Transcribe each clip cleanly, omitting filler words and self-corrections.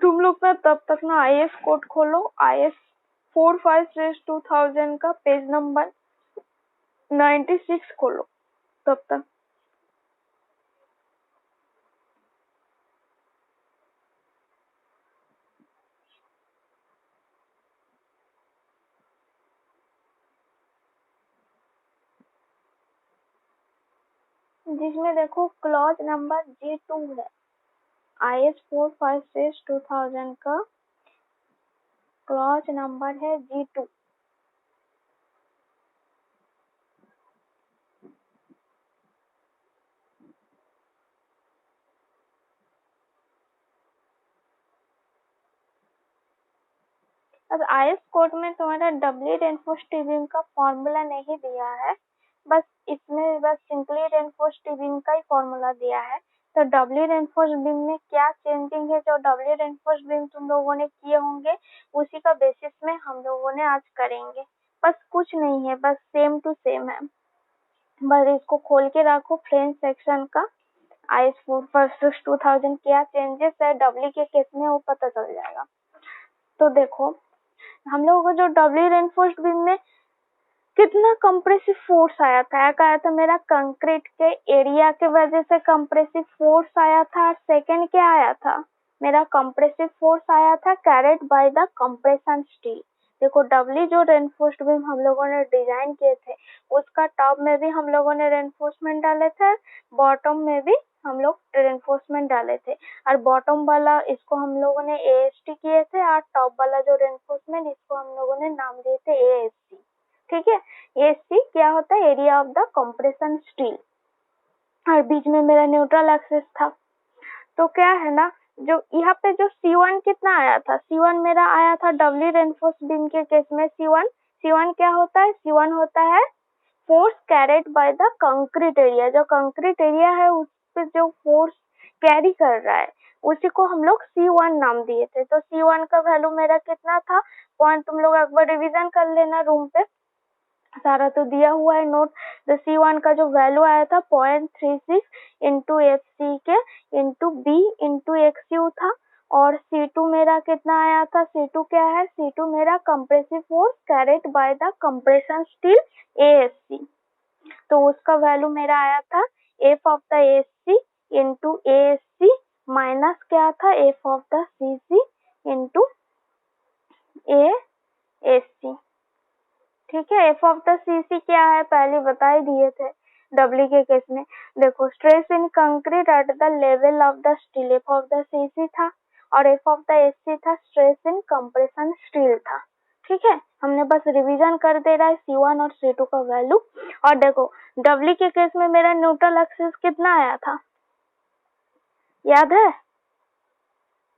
तुम लोग ना तब तक ना IS कोड खोलो, IS 45/2000 का पेज नंबर 96 खोलो तब तक। जिसमें देखो क्लॉज नंबर G2 है, IS 45/2000 का क्लॉज नंबर है G2। अब IS कोड में तुम्हारा डबली रेनफोर्स टीबिंग का फॉर्मूला नहीं दिया है, बस इसमें बस सिंपली रेनफोर्स टीबिंग का ही फॉर्मूला दिया है। तो डबली रेनफोर्स बीम में क्या चेंजिंग है, जो डबली रेनफोर्स बीम तुम लोगों ने किए होंगे उसी का बेसिस में हम लोगों ने आज करेंगे। बस कुछ नहीं है, बस सेम टू सेम है। बस इसको खोल के रखो फ्रेंच सेक्शन का। IS 45/2000 क्या चेंजेस है डबली के केस में वो पता चल जाएगा। तो देखो हम लोगों को जो डबली रेनफोर्स्ड बीम में कितना कंप्रेसिव फोर्स आया था, एक आया था मेरा कंक्रीट के एरिया के वजह से कंप्रेसिव फोर्स आया था। सेकंड क्या आया था, मेरा कंप्रेसिव फोर्स आया था carried by the compression steel. देखो डबली जो रेनफोर्स्ड बीम हम लोगों ने डिजाइन किए थे उसका टॉप में भी हम लोगों ने रेनफोर्समेंट डाले थे, बॉटम में भी हम लोग रेनफोर्समेंट डाले थे। और बॉटम वाला इसको हम लोगों ने AST किए थे और टॉप वाला जो रेनफोर्समेंट इसको हम लोगों ने नाम दिए थे ASC। ठीक है, ASC क्या होता है, area of the compression steel. और बीच में मेरा न्यूट्रल एक्सिस था। तो क्या है ना, जो यहाँ पे जो C1 कितना आया था, C1 मेरा आया था डबली रेनफोर्स बीम के केस में C1 क्या होता है, C1 होता है force carried by the concrete area. जो कंक्रीट एरिया है उस पे जो फोर्स कैरी कर रहा है उसी को हम लोग C1 नाम दिए थे। तो C1 का वैल्यू मेरा कितना था, पॉइंट तुम लोग एक बार रिवीजन कर लेना रूम पे, सारा तो दिया हुआ है नोट। तो C1 का जो वैल्यू आया था 0.36 इंटू FC के इंटू B इंटू XU था। और C2 मेरा कितना आया था, C2 क्या है, C2 मेरा compressive force carried by the compression steel ASC। तो उसका वैल्यू मेरा आया था F of the ASC into ASC minus क्या था F of the CC into ASC। ठीक है, F ऑफ द CC क्या है पहले बता ही दिए थे डबली के केस में। देखो stress in concrete at the level of the steel, F of the CC था और F ऑफ द SC था स्ट्रेस इन कंप्रेशन स्टील था। ठीक है, हमने बस रिवीजन कर दे रहा है C1 और C2 का वैल्यू। और देखो डबली के केस में मेरा न्यूट्रल एक्सिस कितना आया था, याद है,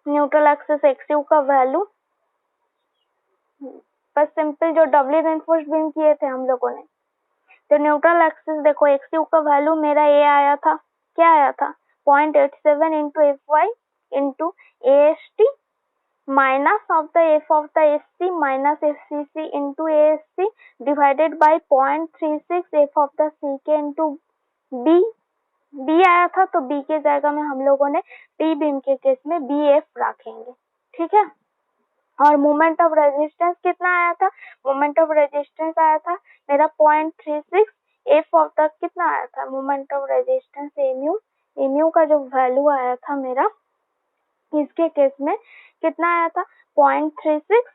न्यूट्रल एक्सिस XU का वैल्यू। बस सिंपल जो डबली रेनफोर्स्ड बीम किए थे हम लोगों ने, तो न्यूट्रल एक्सिस देखो XU का वैल्यू मेरा ये आया था, क्या आया था 0.87 into FY into AST minus of the F of the SC minus FCC into ASC divided by 0.36 F of the CK into B आया था। तो B के जगह में हम लोगों ने T बीम के केस में BF रखेंगे। ठीक है, और मोमेंट ऑफ रेजिस्टेंस कितना आया था, मोमेंट ऑफ रेजिस्टेंस आया था मेरा 0.36 F ऑफ द कितना आया था, मोमेंट ऑफ रेजिस्टेंस mu का जो वैल्यू आया था मेरा इसके केस में कितना आया था 0.36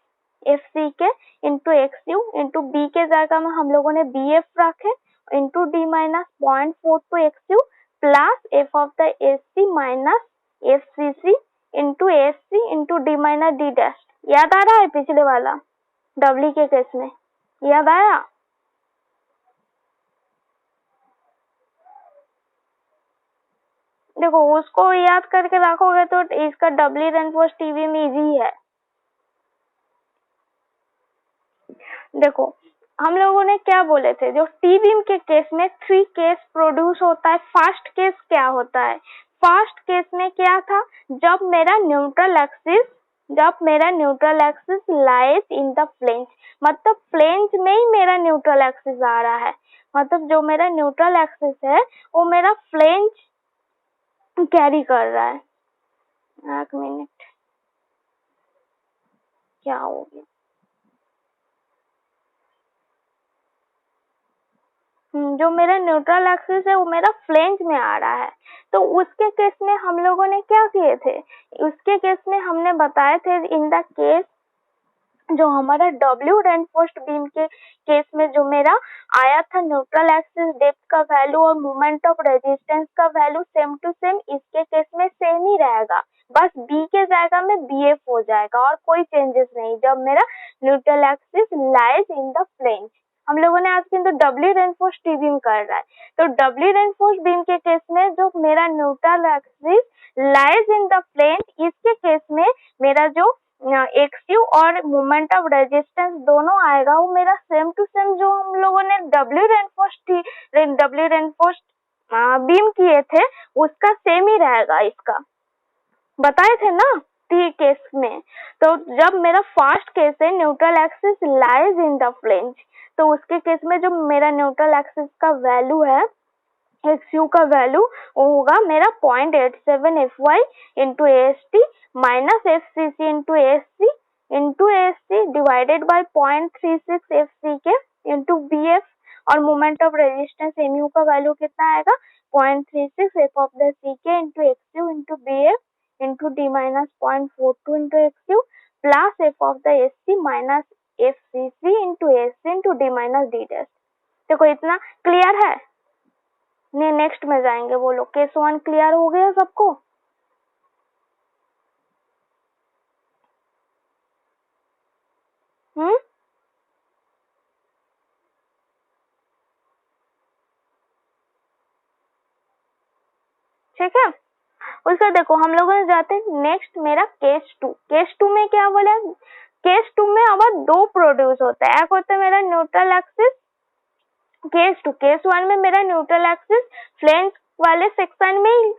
FC के इंटू XU इंटू B के जगह में हम लोगों ने BF रखे into D minus 0.42 XU plus F of the SC minus FCC into ASC into D minus D dash. याद आ रहा है पिछले वाला डबली के केस में, याद आया। देखो उसको याद करके रखोगे तो इसका डबली रेनफोर्स टीवी में इजी है। देखो हम लोगों ने क्या बोले थे, जो टी बीम के केस में 3 केस प्रोड्यूस होता है। फर्स्ट केस क्या होता है, फर्स्ट केस में क्या था, जब मेरा neutral axis lies in the flange, मतलब फ्लेंज में ही मेरा न्यूट्रल एक्सिस आ रहा है, मतलब जो मेरा न्यूट्रल एक्सिस है वो मेरा फ्लेंज कैरी कर रहा है। एक मिनट, क्या हो गया? जो मेरा न्यूट्रल एक्सिस है वो मेरा फ्लेंज में आ रहा है। तो उसके केस में हम लोगों ने क्या किए थे, उसके केस में हमने बताए थे इन द केस जो हमारा डब्ल्यू रेनफोर्स्ड बीम के केस में जो मेरा आया था न्यूट्रल एक्सिस डेप्थ का वैल्यू और मोमेंट ऑफ रेजिस्टेंस का वैल्यू सेम टू सेम, इसके केस में सेम ही रहेगा, बस बी के जगह में बी एफ हो जाएगा और कोई चेंजेस नहीं जब मेरा neutral axis lies in the flange. हम लोगों ने आज किंतु डब्ल्यू रेनफोर्स्ड टी बीम कर रहा है, तो डब्ल्यू रेनफोर्स्ड बीम के केस में जो मेरा neutral axis lies in the flange, इसके केस में मेरा जो एक्सयू और मोमेंट ऑफ रेजिस्टेंस दोनों आएगा वो मेरा सेम टू सेम जो हम लोगों ने डब्ल्यू रेनफोर्स्ड बीम किए थे उसका सेम ही रहेगा। इसका बताए थे ना टी केस में। तो जब मेरा फर्स्ट केस है neutral axis lies in the flange, तो उसके केस में जो मेरा न्यूट्रल एक्सिस का वैल्यू है एक्सयू का वैल्यू वो होगा मेरा 0.87 FY into AST minus FCC into ASC divided by 0.36 FCK into BF और मोमेंट ऑफ रेजिस्टेंस MU का वैल्यू कितना आएगा 0.36 F of the CK into XU into BF into D minus 0.42 into XU plus F of the SC minus FCC into ASC into D minus D dash. देखो इतना clear है। नहीं next में जाएंगे, वो लोग केस 1 क्लियर हो गया सबको? ठीक है, उसका देखो हम लोगों ने जाते हैं नेक्स्ट मेरा केस 2। केस 2 में क्या बोला, केस 2 में हमारा दो प्रोड्यूस होता है, एक होता है मेरा न्यूट्रल एक्सिस केस 2, केस 1 में मेरा न्यूट्रल एक्सिस फ्लेंज वाले सेक्शन में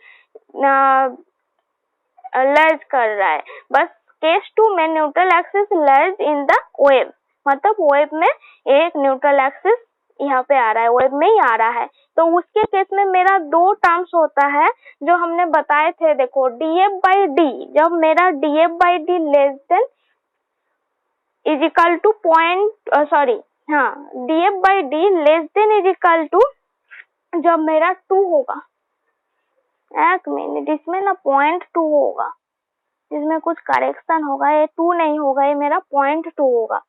लर्ज कर रहा है, बस केस 2 में neutral axis large in the wave, मतलब वेव में एक न्यूट्रल एक्सिस यहाँ पे आ रहा है, वेव में ही आ रहा है। तो उसके केस में मेरा दो टर्म्स होता है जो हमने बताए थे, देखो df by d, जब मेरा df by d less than is equal to df by d less than is equal to जब मेरा 2 होगा, एक मिनट इसमें ना 0.2 होगा, इसमें कुछ करेक्शन होगा, ये 2 नहीं होगा, ये मेरा 0.2 होगा।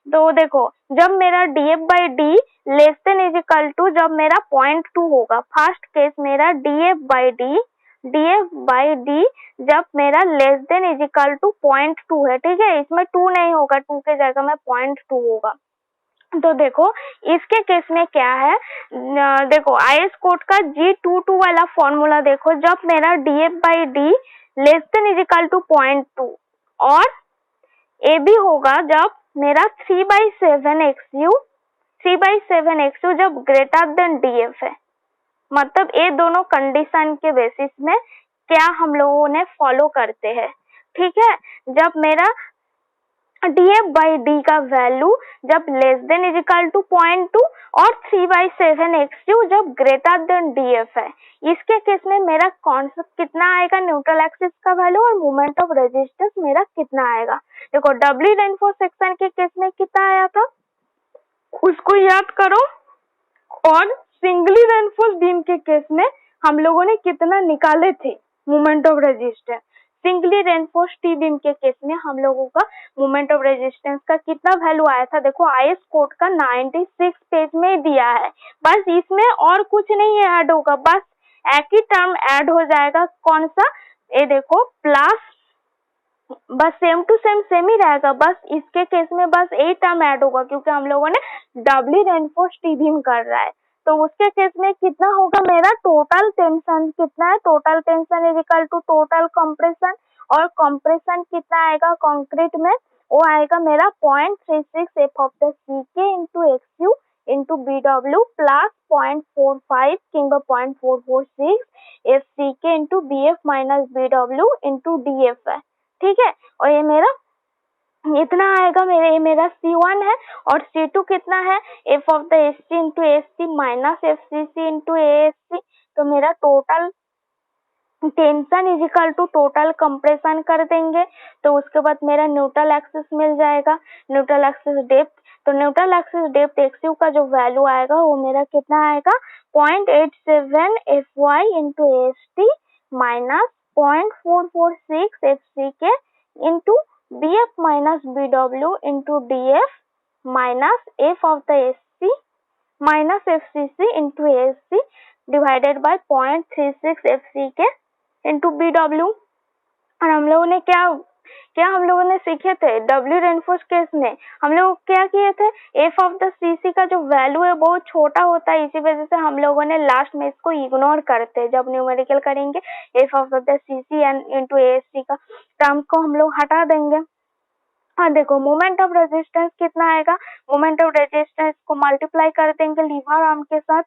तो देखो जब मेरा df by d less than is equal to जब मेरा 0.2 होगा, फर्स्ट केस मेरा df by d जब मेरा less than is equal to 0.2 है, ठीक है, इसमें 2 नहीं होगा, 2 के जगह में 0.2 होगा। तो देखो इसके केस में क्या है, देखो आईएस कोड का G22 वाला फॉर्मूला देखो, जब मेरा df by d less than is equal to 0.2 और ए भी होगा जब मेरा 3/7 XU जब ग्रेटर देन df है, मतलब ये दोनों कंडीशन के बेसिस में क्या हम लोगों ने फॉलो करते हैं, ठीक है। जब मेरा df by d का वैल्यू जब less than is equal to 0.2 और 3/7 XU जब ग्रेटर देन df है, इसके केस में मेरा कॉन्सेप्ट कितना आएगा, न्यूट्रल एक्सिस का वैल्यू और मोमेंट ऑफ रेजिस्टेंस मेरा कितना आएगा। देखो डब्ल्यू रेनफोर्स सेक्शन के केस में कितना आया था उसको याद करो, और सिंगली रेनफोर्स बीम के केस में हम लोगों ने कितना निकाले थे moment of resistance. Singly reinforce T beam के केस में हम लोगों का मोमेंट ऑफ रेजिस्टेंस का कितना वैल्यू आया था, देखो आईएस कोड का 96 पेज में दिया है, बस इसमें और कुछ नहीं ऐड होगा, बस एक ही टर्म ऐड हो जाएगा, कौन सा, ये देखो प्लस, बस सेम टू सेम ही रहेगा, बस इसके केस में बस 8 टर्म ऐड होगा क्योंकि हम लोगों ने डब्ल्यू रेनफोर्स टी बीम कर रहा है। तो उसके केस में कितना होगा, मेरा टोटल टेंशन कितना है, total tension is equal to total compression, और कंप्रेशन कितना आएगा कंक्रीट में, वो आएगा मेरा 0.36 F of the CK into XU into BW plus 0.45 किंग 0.446 FCK into BF minus BW into DF है, ठीक है। और ये मेरा इतना आएगा, ये मेरा C1 है, और C2 कितना है, F of the SC into SC minus FCC into ASC, तो मेरा total tension is equal to total compression कर देंगे तो उसके बाद मेरा न्यूट्रल एक्सिस मिल जाएगा, न्यूट्रल एक्सिस डेप्थ। तो न्यूट्रल एक्सिस डेप्थ एक्सयू का जो वैल्यू आएगा वो मेरा कितना आएगा 0.87 FY into AST minus 0.446 FCK into BF minus BW into DF minus F of the SC minus FCC into ASC divided by 0.36 FCK into BW। और हम लोगों ने क्या हम लोगों ने सीखे थे डब्ल्यू रेनफोर्स केस में हम लोग क्या किए थे एफ ऑफ द सीसी का जो वैल्यू है बहुत छोटा होता है, इसी वजह से हम लोगों ने लास्ट में इसको इग्नोर करते हैं। जब न्यूमेरिकल करेंगे F of the CC and into ASC का टर्म को हम लोग हटा देंगे। हाँ देखो मोमेंट ऑफ रेजिस्टेंस कितना आएगा, मोमेंट ऑफ रेजिस्टेंस को मल्टीप्लाई कर देंगे लीवर आर्म के साथ,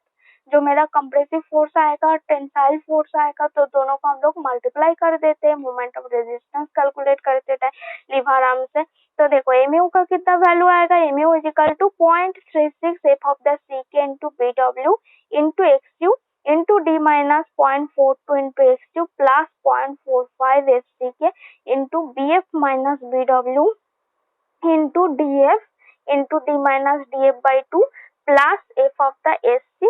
जो मेरा कंप्रेसिव फोर्स आएगा टेंसाइल फोर्स आएगा, तो दोनों को हम लोग मल्टीप्लाई कर देते हैं मोमेंट ऑफ रेजिस्टेंस कैलकुलेट करते टाइम लीवर आर्म से। तो देखो एमयू का कितना वैल्यू आएगा, mu is equal to 0.36 F of the CK into BW into XU into D minus 0.42 into XU plus 0.45 F C के into B F minus BW into df into d minus df by 2 plus f of the sc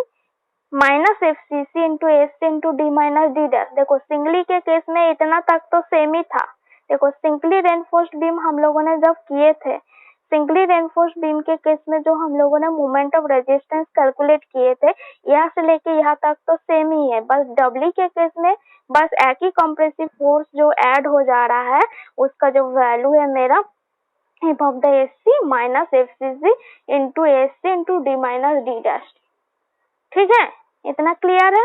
minus fcc into sc into d minus d dash। देखो singly के case में इतना तक तो same ही था। देखो singly reinforced beam हम लोगों ने जब किए थे, सिंगली रेनफोर्स्ड बीम के केस में जो हम लोगों ने मोमेंट ऑफ रेजिस्टेंस कैलकुलेट किए थे यहाँ से लेके यहाँ तक तो सेम ही है, बस डबली के केस में बस एक ही कंप्रेसिव फोर्स जो ऐड हो जा रहा है उसका जो वैल्यू है मेरा f of the SC minus FCC into SC into D minus D dash। ठीक है, इतना क्लियर है,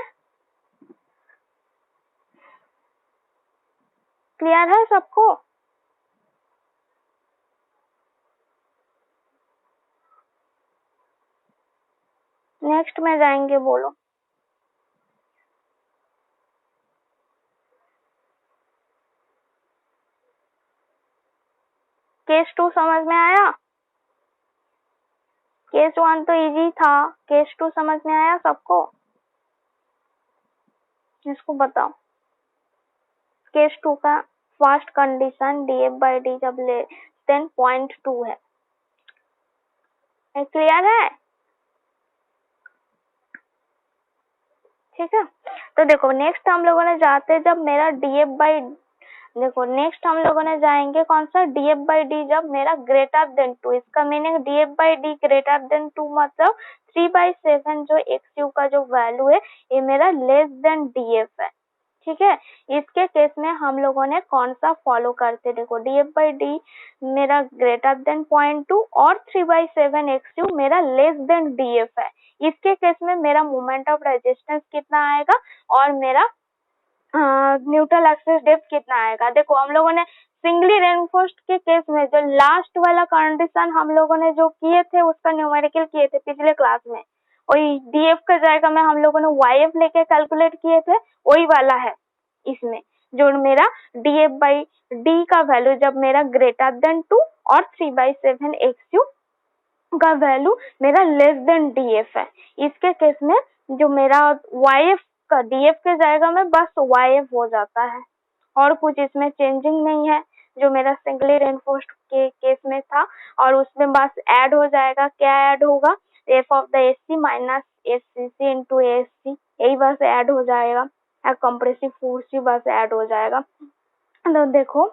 क्लियर है सबको? नेक्स्ट में जाएंगे, बोलो। केस 2 समझ में आया? केस 1 तो इजी था, केस 2 समझ में आया सबको? इसको बताओ। केस 2 का first condition df by d जब लेस देन 0.2 है, क्लियर है? ठीक है, तो देखो नेक्स्ट हम लोगों ने जाते जब मेरा df by देखो नेक्स्ट हम लोगों ने जाएंगे कौन सा df by d जब मेरा ग्रेटर देन 2। इसका meaning df by d greater then 2 मतलब 3/7 जो xu का जो वैल्यू है ये मेरा लेस देन df है। ठीक है, इसके केस में हम लोगों ने कौन सा फॉलो करते, देखो df by d मेरा ग्रेटर देन 0.2 और 3/7 xu मेरा लेस देन df है। इसके केस में मेरा मोमेंट ऑफ रेजिस्टेंस कितना आएगा और मेरा न्यूट्रल एक्सिस डेप्थ कितना आएगा। देखो हम लोगों ने सिंगली रेनफोर्स्ड के केस में जो लास्ट वाला कंडीशन हम लोगों ने जो किए थे उसका न्यूमेरिकल किए थे पिछले क्लास में, वही डीएफ का जाएगा में हम लोगों ने वाईएफ लेके कैलकुलेट किए थे वही वाला है। इसमें जो मेरा डीएफ बाई डी का वैल्यू जब मेरा ग्रेटर देन 2 और 3/7 एक्सयू का वैल्यू मेरा लेस देन डीएफ है। इसके केस में जो मेरा वाईएफ का डीएफ के जाएगा में बस वाईएफ हो जाता है और कुछ इसमें चेंजिंग नहीं है जो मेरा सिंगली रेनफोर्स्ड के केस में था, और उसमें बस ऐड हो जाएगा, क्या ऐड होगा F of the SC minus SCC into ASC, यही बस ऐड हो जाएगा, कंप्रेसिव फोर्स ही बस ऐड हो जाएगा। तो देखो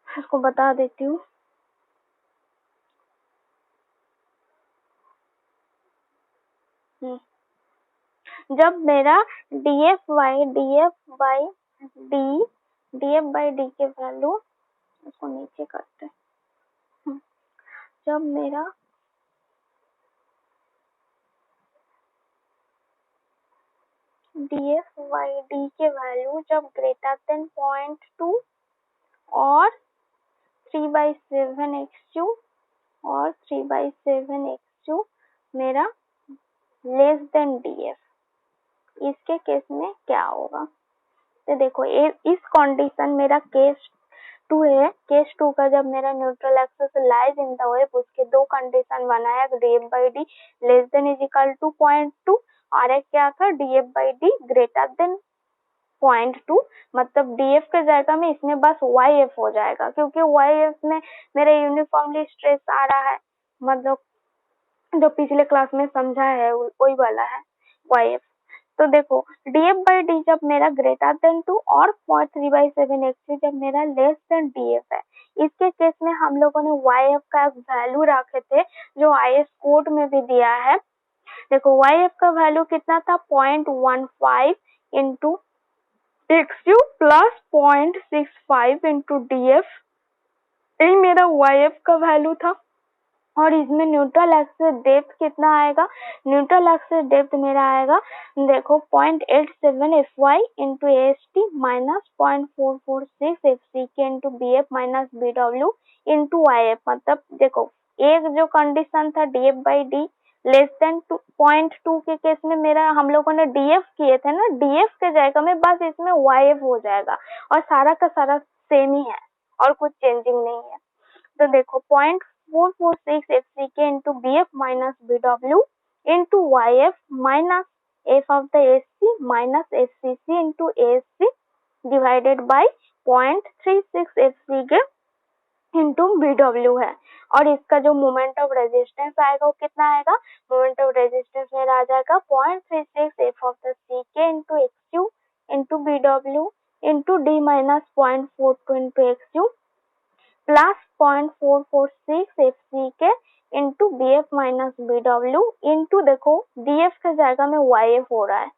इसको बता देती हूँ। जब मेरा df बाई डी के वैल्यू, इसको नीचे करते हैं, जब मेरा df बाई डी के वैल्यू जब ग्रेटर देन 0.2 और 3/7 xu और 3/7 xu मेरा लेस देन df, इसके केस में क्या होगा? तो देखो इस कंडीशन मेरा केस 2 है, केस 2 का जब मेरा neutral axis lies in the web उसके दो कंडीशन बनाया, df by d less than is equal to 0.2 और एक क्या था df by d greater than 0.2, मतलब DF के जगह में इसमें बस YF हो जाएगा, क्योंकि YF में मेरा यूनिफॉर्मली स्ट्रेस आ रहा है, मतलब जो पिछले क्लास में समझा है वही वाला है YF। तो देखो DF/D जब मेरा ग्रेटर देन 2 और 0.3/7 XC जब मेरा लेस देन DF है, इसके केस में हम लोगों ने YF का वैल्यू रखे थे जो IS कोड में भी दिया है। देखो YF का वैल्यू कितना था, 0.15 into XU plus 0.65 into DF, यही मेरा YF का वैल्यू था। और इसमें न्यूट्रल एक्सिस डेप्थ कितना आएगा, न्यूट्रल एक्सिस डेप्थ मेरा आएगा देखो 0.87 FY into AST minus 0.446 FCK into BF minus BW into YF। मतलब देखो एक जो कंडीशन था DF/D लेस देन 0.2 के केस में मेरा हम लोगों ने DF किए थे ना, DF के जगह में बस इसमें YF हो जाएगा और सारा का सारा सेम ही है और कुछ चेंजिंग नहीं है। तो देखो 0.446 FCK into BF minus BW into YF minus F of the SC minus FCC into ASC divided by 0.36 FCK into BW है। और इसका जो मोमेंट ऑफ रेजिस्टेंस आएगा वो कितना आएगा, मोमेंट ऑफ रेजिस्टेंस मेरा आ जाएगा 0.36 F of the CK into XU into BW into D minus 0.42 into XU plus 0.446 FCK into BF minus BW into देखो DF के जगह में YF हो रहा है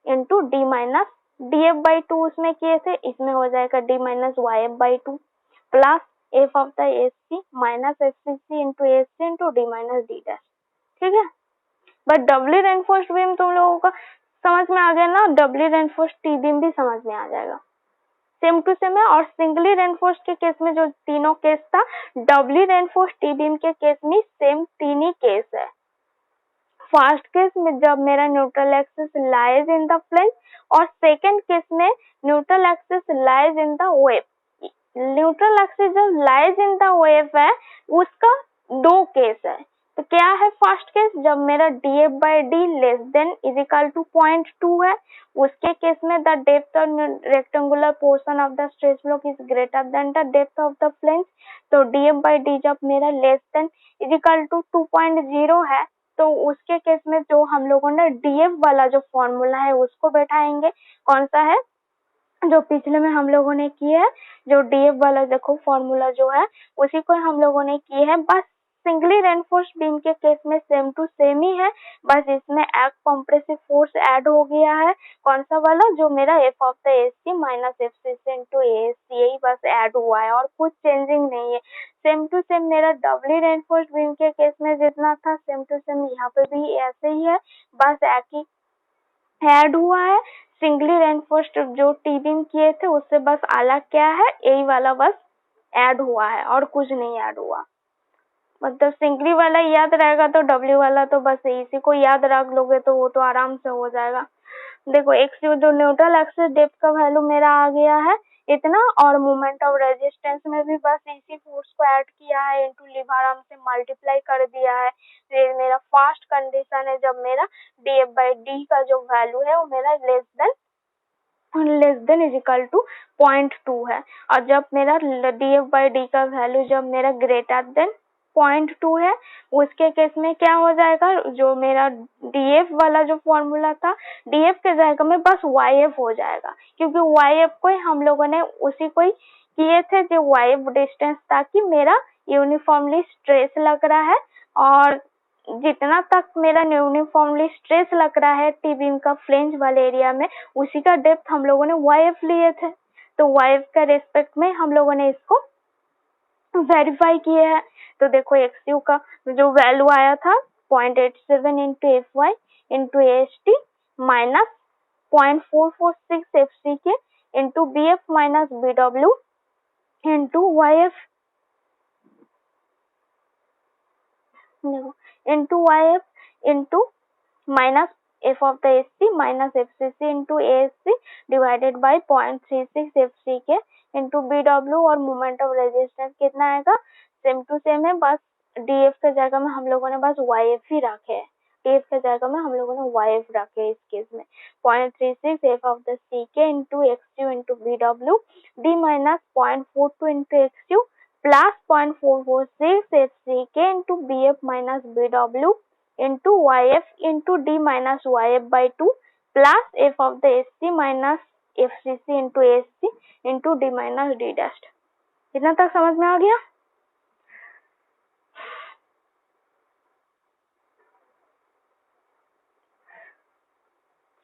इंटू D माइनस DF/2 उसमें किए थे, इसमें हो जाएगा D minus YF/2 plus F of the SC minus FCC into ASC into D minus D dash. ठीक है, बट डबली रेनफोर्स्ड बीम तुम लोगों का समझ में आ गया ना, डबली रेनफोर्स्ड टी बीम भी समझ में आ जाएगा, सेम टू सेम है। और सिंगली रेनफोर्स्ड के केस में जो तीनों केस था, डबली रेनफोर्स्ड टी बीम के केस में सेम तीन ही केस है। फर्स्ट केस में जब मेरा neutral axis lies in the plane और सेकंड केस में neutral axis lies in the web. Neutral axis जब लाइज इन द वेव है उसका दो केस है। तो क्या है फर्स्ट केस, जब मेरा DF/D less than is equal to 0.2 है, उसके केस में the depth of rectangular portion of the stress block is greater than the depth of the flange. तो DF/D जब मेरा less than is equal to 2.0 है, तो उसके केस में जो हम लोगों ने DF वाला जो फॉर्मूला है उसको बैठाएंगे। कौन सा है, जो पिछले में हम लोगों ने किया है, जो DF वाला देखो फॉर्मूला जो है उसी को हम लोगों ने किए है। बस सिंगली रेनफोर्स्ड बीम के केस में सेम टू सेम ही है, बस इसमें एक कंप्रेसिव फोर्स ऐड हो गया है। कौन सा वाला, जो मेरा F of the SC minus FCC into ASC, यही बस ऐड हुआ है और कुछ चेंजिंग नहीं है। सेम टू सेम मेरा डबली रेनफोर्स्ड बीम के केस में जितना था सेम टू सेम यहाँ पे भी ऐसे ही है, बस एक ही ऐड हुआ है। सिंगली रेनफोर्स्ड जो टी बीम किए थे उससे बस अलग क्या है, यही वाला बस ऐड हुआ है और कुछ नहीं ऐड हुआ। मतलब सिंगली वाला याद रहेगा तो डब्ल्यू वाला तो बस इसी को याद रख लोगे तो वो तो आराम से हो जाएगा। देखो एक्स जो न्यूट्रल एक्सिस डेप्थ का वैल्यू मेरा आ गया है इतना, और मोमेंट ऑफ रेजिस्टेंस में भी बस इसी फोर्स को ऐड किया है इंटू लिबाराम से मल्टीप्लाई कर दिया है। ये मेरा फर्स्ट कंडीशन है जब मेरा DF/D का जो वैल्यू है वो मेरा less than is equal to 0.2 है। और जब मेरा DF/D का वैल्यू जब मेरा ग्रेटर देन 0.2 है, उसके केस में क्या हो जाएगा, जो मेरा DF वाला जो फॉर्मूला था DF के जगह में बस YF हो जाएगा, क्योंकि YF को हम लोगों ने उसी को ही किए थे जो YF डिस्टेंस, ताकि मेरा यूनिफॉर्मली स्ट्रेस लग रहा है और जितना तक मेरा यूनिफॉर्मली स्ट्रेस लग रहा है टी बीम का फ्लेंज वाले एरिया में, उसी का डेप्थ हम लोगों ने YF लिए थे। तो YF का रेस्पेक्ट में हम लोगों ने इसको वेरीफाई किए हैं। तो देखो XU का जो वैल्यू आया था 0.87 into FY into AST minus 0.446 FCK into BF minus BW into YF into YF into minus F of the SC minus FCC into ASC divided by 0.36 FCK into BW, और moment of resistance कितना आएगा, same to same है, बस DF के जगह में हम लोगों ने बस YF ही रखे है। एफ के जगह में हम लोगों ने वाई एफ रखे इस केस में। 0.36 एफ ऑफ द सी के into X U into B W D minus 0.42 into X U plus 0.446 F C के into B F minus B W into Y F into D minus Y F by 2 plus F of the S C minus F C C into S C into D minus D dash. इतना तक समझ में आ गया?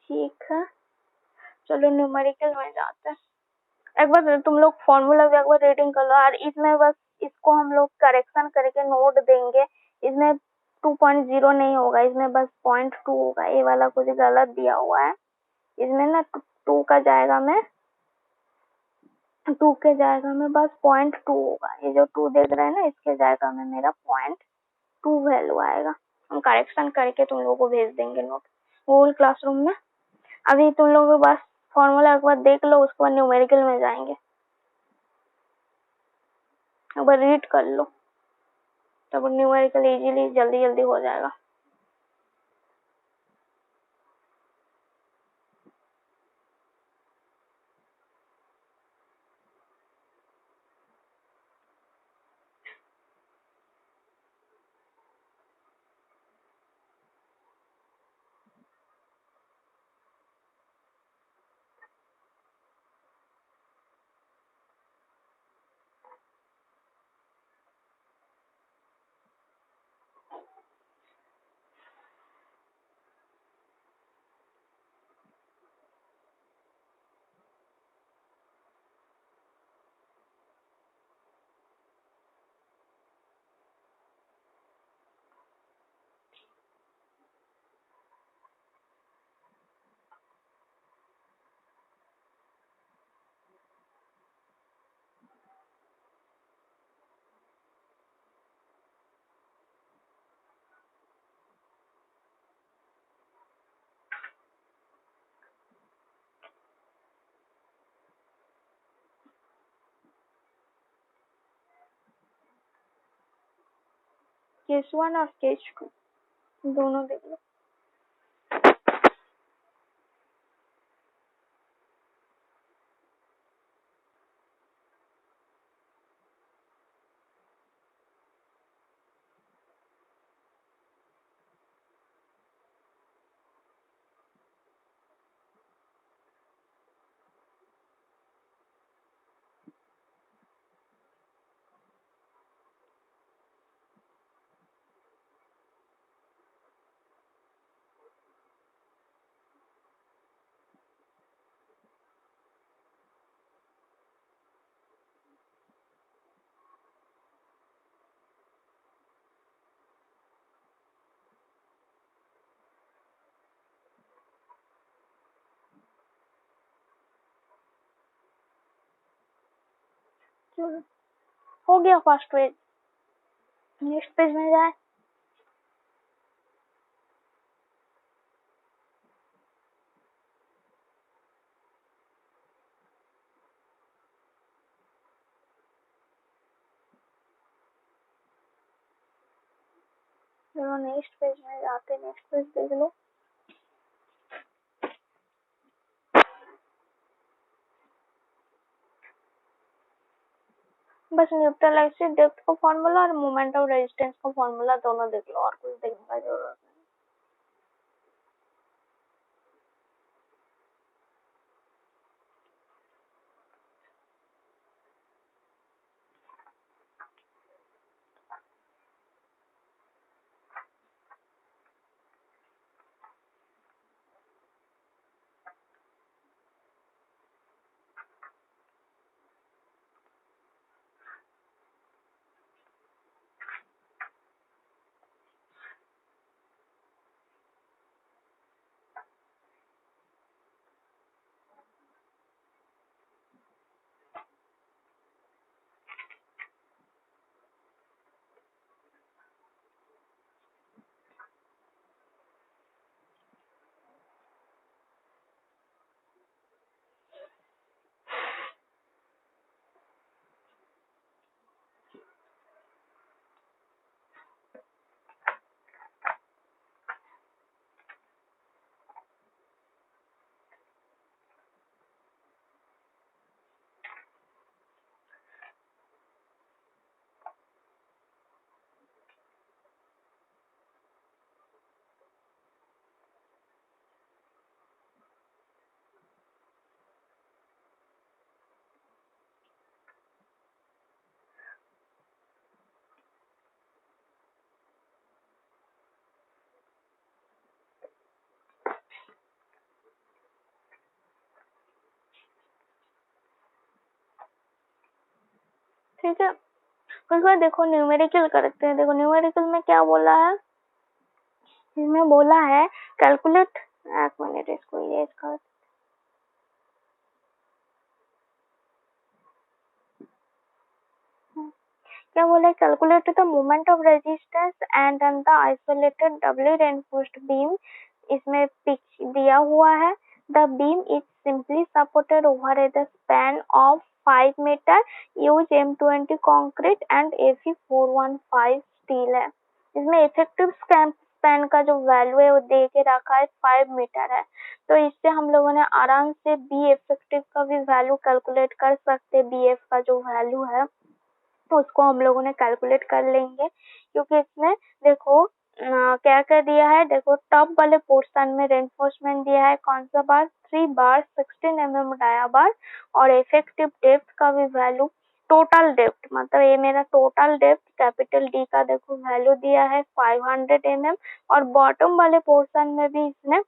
ठीक है, चलो numerical में जाते हैं। एक बार तुम लोग फॉर्मूला भी एक बार रीडिंग कर लो, और इसमें बस इसको हम लोग करेक्शन करके नोट देंगे। इसमें 2.0 नहीं होगा, इसमें बस 0.2 होगा। ये वाला कुछ गलत दिया हुआ है, इसमें ना 2 का जाएगा में 2 के जाएगा में बस 0.2 होगा। ये जो 2 देख रहे हैं ना, इसके जाएगा में मेरा 0.2 वैल्यू आएगा। हम करेक्शन करके तुम लोगों को भेज देंगे नोट गूगल क्लासरूम में। अभी तुम लोग बस फॉर्मूला एक बार देख लो, उसके बाद न्यूमेरिकल में जाएंगे। एक बार रीड कर लो, तब न्यूमेरिकल इजीली जल्दी जल्दी हो जाएगा। केस 1 और केस 2 दोनों देख लो। चलो, हो गया फर्स्ट पेज। नेक्स्ट पेज में जाए। चलो नेक्स्ट पेज में जाते, नेक्स्ट पेज देख लो। बस न्यूट्रल एक्सिस डेप्थ का फॉर्मूला और मोमेंट ऑफ रेजिस्टेंस का फॉर्मूला दोनों देख लो, और कुछ देखने का जरूरत नहीं। ठीक है। उसके बाद देखो न्यूमेरिकल करते हैं। देखो न्यूमेरिकल में क्या बोला है, इसमें बोला है कैलकुलेट, एक मिनट इसको ये कर, क्या बोला है, calculate the moment of resistance and on the isolated doubly reinforced beam. इसमें पिक दिया हुआ है, the beam is simply supported over the span of 5 metre, use M20 concrete and Fe415 steel है। इसमें इफेक्टिव स्पैन का जो value है वो दे के रखा है 5 मीटर है। तो इससे हम लोगों ने आराम से बी इफेक्टिव का भी वैल्यू कैलकुलेट कर सकते, बी एफ का जो वैल्यू है तो उसको हम लोगों ने कैलकुलेट कर लेंगे, क्योंकि इसमें देखो क्या क्या दिया है। देखो टॉप वाले पोर्शन में रेनफोर्समेंट दिया है, कौन सा बार, 3 बार 16 mm डाया बार, और इफेक्टिव डेप्थ का भी वैल्यू, टोटल डेप्थ मतलब ये मेरा टोटल डेप्थ कैपिटल डी का देखो वैल्यू दिया है 500 mm, और बॉटम वाले पोर्शन में भी इसने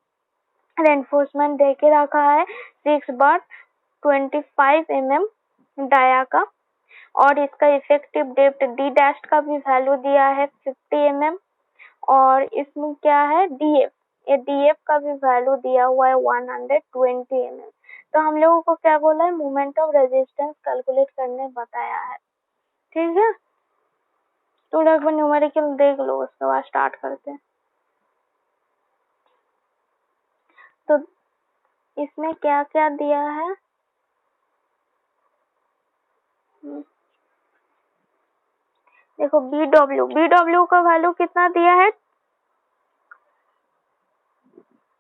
रेनफोर्समेंट दे के रखा है 6 बार 25 mm डाया का, और इसका इफेक्टिव डेप्थ डी डैश का भी वैल्यू दिया है 50 mm, और इसमें क्या है डीएफ, ये डीएफ का भी वैल्यू दिया हुआ है 120 mm। तो हम लोगों को क्या बोला है, मोमेंट ऑफ रेजिस्टेंस कैलकुलेट करने बताया है। ठीक है, तो एक बार न्यूमेरिकल देख लो, उसके बाद स्टार्ट करते हैं। तो इसमें क्या क्या दिया है, देखो बी डब्ल्यू का वैल्यू कितना दिया है,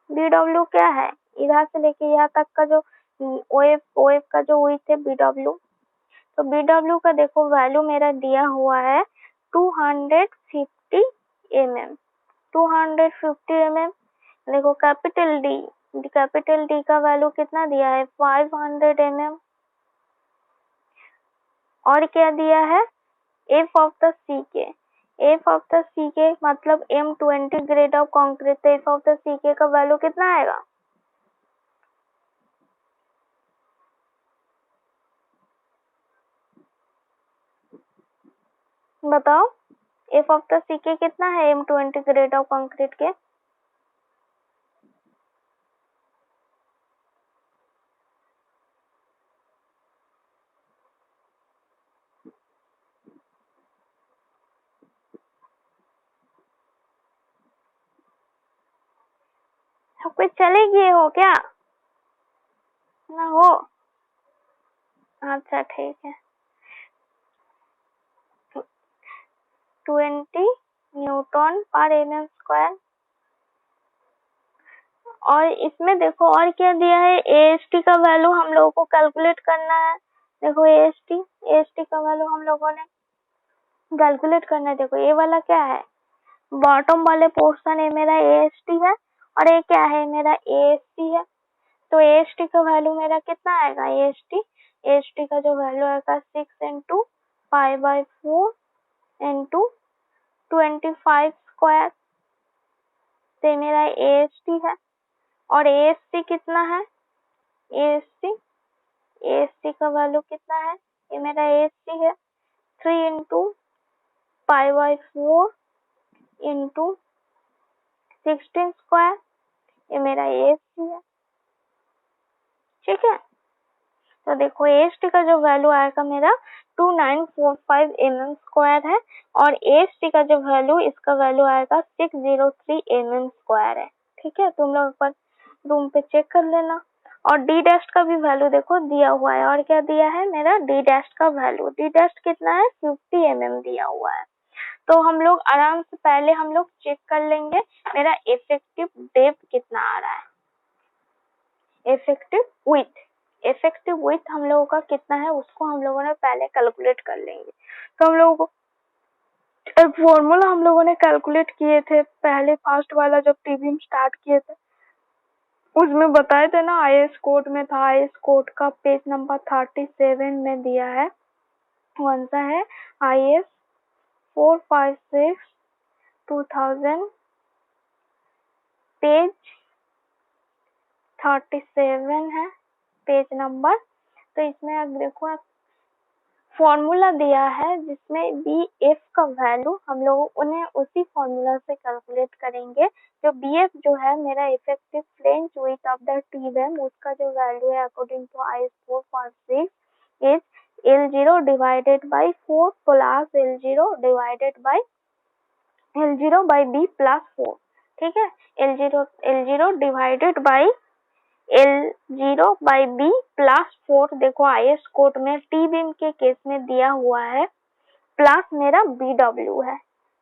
बी डब्ल्यू क्या है, इधर से लेके यहाँ तक का जो ओ एफ का जो विड्थ है बी डब्ल्यू, तो बी डब्ल्यू का देखो वैल्यू मेरा दिया हुआ है 250 mm, 250 mm। देखो कैपिटल डी का वैल्यू कितना दिया है 500 mm, और क्या दिया है एफ ऑफ द सी के, एफ ऑफ द सी के मतलब M20 ग्रेड ऑफ कंक्रीट, तो एफ ऑफ द सी के का वैल्यू कितना आएगा, बताओ एफ ऑफ द सी के कितना है M20 ग्रेड ऑफ कंक्रीट के, सब कुछ चले गए हो क्या, ना हो, अच्छा ठीक है, 20 न्यूटन पर mm स्क्वायर। और इसमें देखो और क्या दिया है, एएसटी का वैल्यू हम लोगों को कैलकुलेट करना है। देखो एएसटी का वैल्यू हम लोगों ने कैलकुलेट करना है। देखो ये वाला क्या है, बॉटम वाले पोर्शन है मेरा एएसटी है, और ये क्या है मेरा एएसटी है। तो एएसटी का वैल्यू मेरा कितना आएगा, एएसटी का जो वैल्यू आएगा 6 इंटू 5/4 इंटू 25 स्क्वायर, तो मेरा एएसटी है। और एएसटी कितना है, एएसटी एएसटी का वैल्यू कितना है, ये मेरा एएसटी है 3 इंटू 5/4 इंटू 16 स्क्वायर, ये मेरा एएसटी है। ठीक है, तो देखो एएसटी का जो वैल्यू आएगा मेरा 2945 mm स्क्वायर है, और एएसटी का जो वैल्यू, इसका वैल्यू आएगा 603 mm स्क्वायर है। ठीक है, तुम लोग पर रूम पे चेक कर लेना। और डी डैश का भी वैल्यू देखो दिया हुआ है, और क्या दिया है मेरा डी डैश का वैल्यू, डी डैश कितना है 50 mm दिया हुआ है। तो हम लोग आराम से पहले हम लोग चेक कर लेंगे मेरा इफेक्टिव डेप्थ कितना आ रहा है, इफेक्टिव विड्थ हम लोगों का कितना है उसको हम लोगों ने पहले कैलकुलेट कर लेंगे। तो हम लोगों को एक फॉर्मूला हम लोगों ने कैलकुलेट किए थे पहले, फर्स्ट वाला जब टीवी में स्टार्ट किए थे उसमें बताए थे ना, आईएएस कोड में था, आईएएस कोड का पेज नंबर 37 में दिया है, कौन सा है आईएएस 456 2000 पेज 37 है पेज नंबर। तो इसमें आप देखो फॉर्मूला दिया है जिसमें बी एफ का वैल्यू हम लोग उन्हें उसी फॉर्मूला से कैलकुलेट करेंगे। जो बी एफ जो है मेरा effective flange width of the T beam, उसका जो वैल्यू है according to IS 446 is L0 divided by 4 plus L0 by B plus 4। ठीक है, L0 divided by L0 by B plus 4। देखो IS कोड में टी बीम के केस में दिया हुआ है, प्लस मेरा BW है।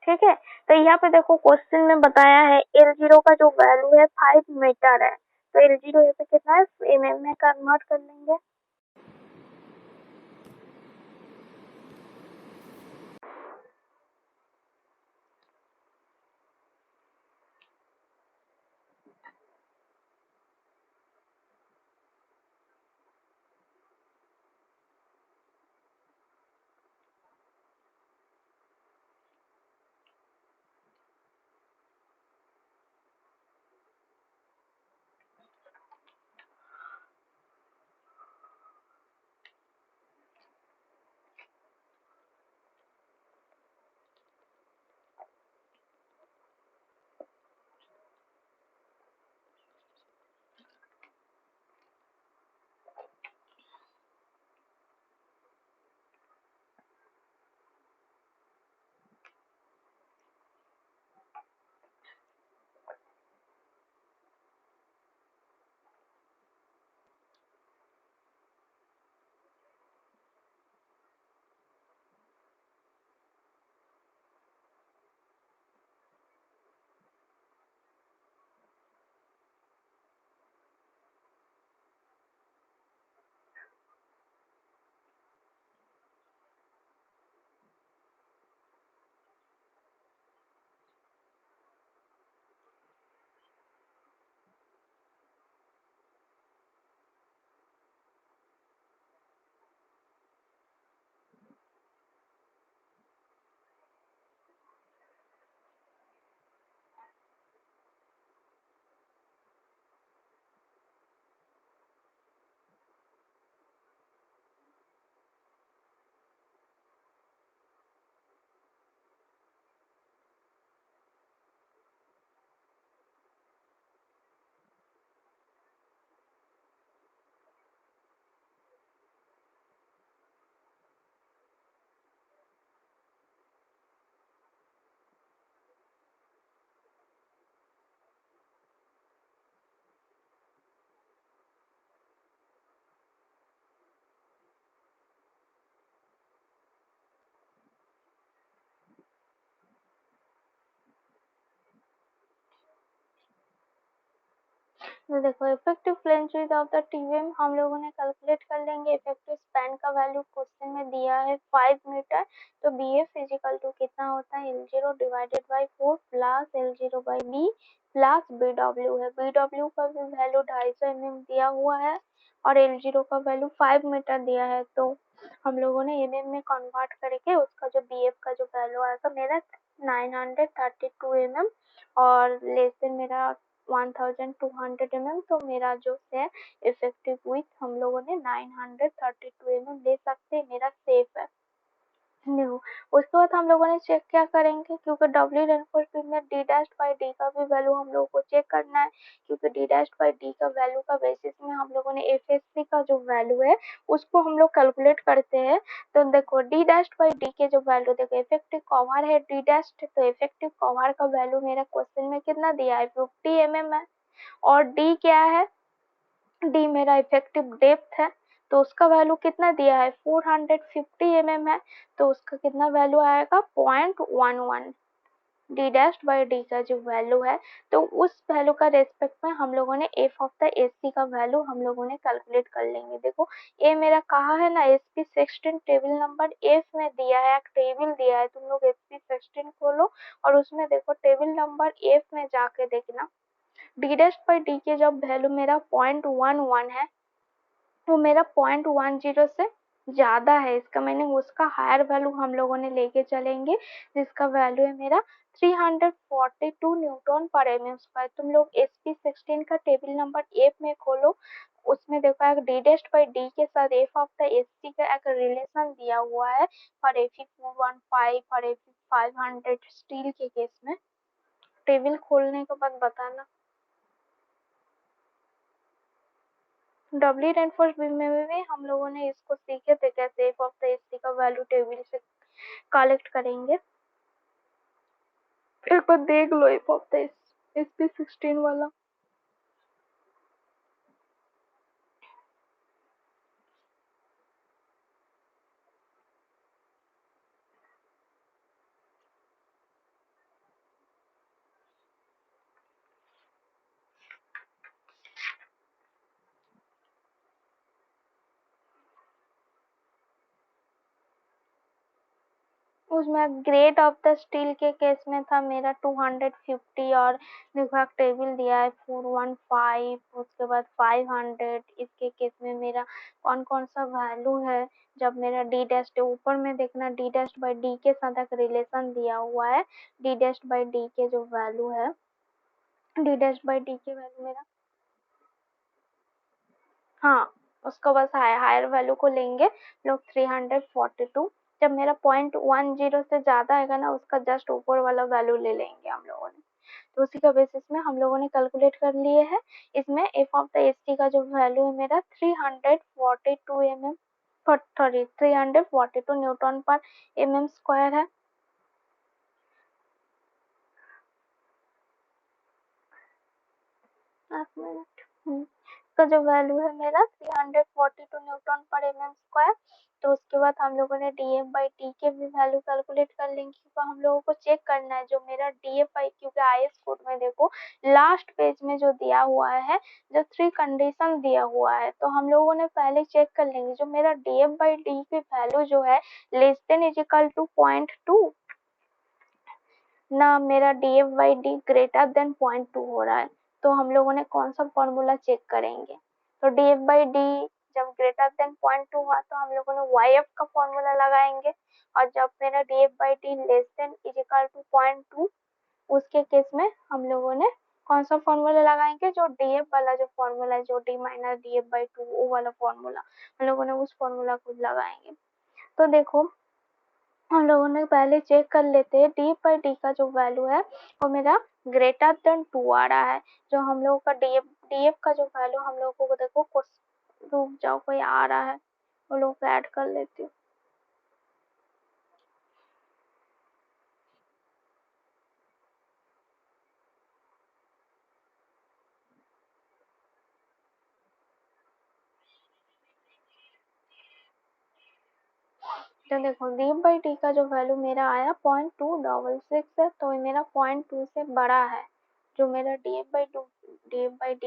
ठीक है, तो यहाँ पे देखो क्वेश्चन में बताया है L0 का जो वैल्यू है 5 मीटर है, तो L0 यहाँ पे कितना है, mm में कन्वर्ट कर लेंगे। तो देखो effective flange width of the TVM हम लोगों ने कैलकुलेट कर लेंगे। इफेक्टिव स्पैन का वैल्यू क्वेश्चन में दिया है 5 मीटर, तो बी एफ इजिकल टू कितना होता है, L0 divided by 4 plus L0 by B plus BW है। BW का भी वैल्यू 250 mm दिया हुआ है और L0 का वैल्यू 5 मीटर दिया है, तो हम लोगों ने mm में कन्वर्ट करके उसका जो बी एफ का जो वैल्यू आएगा मेरा 932 mm और लेस देन मेरा 1200 mm, तो मेरा जो है इफेक्टिव विथ हम लोगों ने 932 mm ले सकते हैं, मेरा सेफ है। न्यू उसके बाद हम लोगों ने चेक क्या करेंगे, क्योंकि डब्ल्यू रेनफोर्समेंट में डी डैश बाई डी का भी वैल्यू हम लोगों को चेक करना है, क्योंकि डी डैश बाई डी का वैल्यू का बेसिस में हम लोगों ने एफएससी का जो वैल्यू है उसको हम लोग कैलकुलेट करते हैं। तो देखो डी डैश बाई डी के जो वैल्यू, देखो इफेक्टिव कवर है डी डैश, तो इफेक्टिव कवर का वैल्यू मेरा क्वेश्चन में कितना दिया है 50 mm है, और डी क्या है, डी मेरा इफेक्टिव डेप्थ है, तो उसका वैल्यू कितना दिया है 450 mm है, तो उसका कितना वैल्यू आएगा 0.11। डी डैश बाई डी का जो वैल्यू है, तो उस वैल्यू का रेस्पेक्ट में हम लोगों ने एफ ऑफ द एससी का वैल्यू हम लोगों ने कैलकुलेट कर लेंगे। देखो ए मेरा कहा है ना, एसपी 16 टेबल नंबर एफ में दिया है, एक टेबल दिया है, तुम लोग एसपी 16 खोलो और उसमें देखो टेबल नंबर एफ में जाके देखना, डी डैश बाई डी के जब वैल्यू मेरा 0.11 है, वो मेरा 0.10 से ज्यादा है, इसका मीनिंग उसका हायर वैल्यू हम लोगों ने लेके चलेंगे, जिसका वैल्यू है मेरा 342 न्यूटन पर mm स्क्वायर। तुम लोग एसपी 16 का टेबल नंबर एफ में खोलो, उसमें देखो एक डी डेस्ट बाई डी के साथ F of the S T का एक रिलेशन दिया हुआ है फॉर एफी 415 फॉर एफी 500 स्टील के केस में। टेबल खोलने के बाद बताना। डब्ल्यू रेनफोर्स बीम में भी हम लोगों ने इसको सीखे थे कैसे F of the S T का वैल्यू टेबल से कलेक्ट करेंगे। एक बार देख लो F of the S P 16 वाला। उसमें ग्रेड ऑफ द स्टील के केस में था मेरा 250 और देखो टेबल दिया है 415, उसके बाद 500। इसके केस में मेरा कौन कौन सा वैल्यू है। जब मेरा डी डेस्ट ऊपर में देखना डी डेस्ट बाई डी के साथ एक रिलेशन दिया हुआ है। डी डेस्ट बाई डी के जो वैल्यू है, डी डेस्ट बाई डी के वैल्यू मेरा, हाँ उसको बस हायर वैल्यू को लेंगे लोग 342। जब मेरा 0.10 से ज्यादा आएगा ना उसका जस्ट ऊपर वाला वैल्यू ले लेंगे हम लोगों ने। तो उसी का बेसिस में हम लोगों ने कैलकुलेट कर लिए है। इसमें F of the S T का जो वैल्यू है मेरा 342 सॉरी 342 न्यूटन पर mm² है। एक मिनट। इसका जो वैल्यू है मेरा 342 न्यूटन पर mm²। तो उसके बाद हम लोगों ने डी एफ बाई टी के भी वैल्यू कैलकुलेट कर लेंगे क्योंकि हम लोगों को चेक करना है जो मेरा डी एफ बाई, क्योंकि आई एस कोड में देखो लास्ट पेज में जो दिया हुआ है, जो 3 कंडीशन दिया हुआ है, तो हम लोगों ने पहले चेक कर लेंगे जो मेरा डी एफ बाई डी की वैल्यू जो है less than is equal to 0.2 ना, मेरा D F by D greater than 0.2 हो रहा है। तो हम लोगों ने कौन सा फॉर्मूला चेक करेंगे। तो डी एफ बाई डी जब ग्रेटर देन 0.2 हुआ तो हम लोगों ने वाई एफ का फॉर्मूला लगाएंगे। और जब मेरा D F by D less than is equal to 0.2 उसके केस में हम लोगों ने कौन सा फॉर्मूला लगाएंगे, जो डी एफ वाला जो फॉर्मूला है, जो D minus D F by to वो वाला फॉर्मूला हम लोगों ने उस फॉर्मूला को लगाएंगे। तो देखो हम लोगों ने पहले चेक कर लेते हैं डी बाई डी का जो वैल्यू है वो मेरा ग्रेटर देन 2 आ रहा है। जो हम लोगों का डीएफ का जो वैल्यू हम लोगों को देखो रुक जाओ कोई आ रहा है वो लोग को ऐड कर लेती हूँ। तो देखो डी बाई डी का जो वैल्यू मेरा आया 0.266 है, तो ये मेरा 0.2 से बड़ा है। जो मेरा डी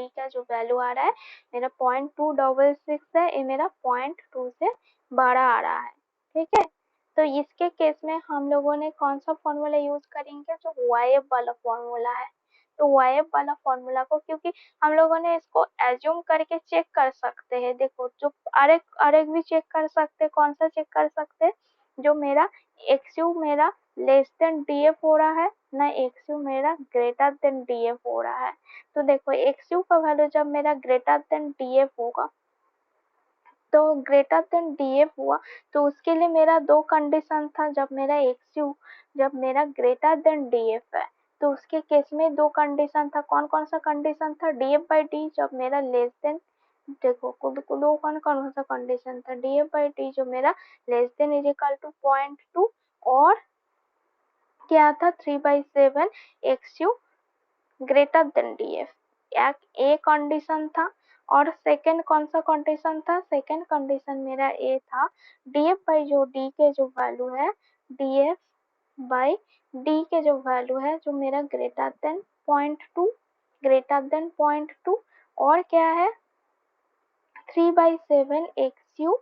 का जो वैल्यू आ रहा है मेरा 0.266 है, ये मेरा 0.2 से बड़ा आ रहा है। ठीक है, तो इसके केस में हम लोगों ने कौन सा फॉर्मूला यूज करेंगे, जो वाई एफ वाला फॉर्मूला है। तो वाई एफ वाला फॉर्मूला को, क्योंकि हम लोगों ने इसको एज्यूम करके चेक कर सकते हैं। देखो जो अरेक भी चेक कर सकते हैं, कौन सा चेक कर सकते हैं, जो मेरा एक्सयू मेरा लेस देन डीएफ हो रहा है ना, एक्सयू मेरा ग्रेटर देन डीएफ हो रहा है। तो देखो एक्सयू का वैल्यू जब मेरा ग्रेटर देन डीएफ होगा, तो ग्रेटर देन डीएफ हुआ तो उसके लिए मेरा दो कंडीशन था। जब मेरा एक्सयू जब मेरा ग्रेटर देन डीएफ है तो उसके केस में दो कंडीशन था। कौन कौन सा कंडीशन था, डीएफ बाई डी जब मेरा लेस देन, देखो खुद को दो कौन कौन सा कंडीशन था, डीएफ बाई डी जो मेरा less than is equal to 0.2 और क्या था 3/7 एक्सयू ग्रेटर देन डीएफ, एक ए कंडीशन था। और सेकंड कौन सा कंडीशन था, सेकंड कंडीशन मेरा ए था डीएफ बाई जो डी के जो वैल्यू है, डीएफ बाई डी के जो वैल्यू है जो मेरा ग्रेटर देन 0.2, ग्रेटर देन 0.2 और क्या है 3/7 एक्सयू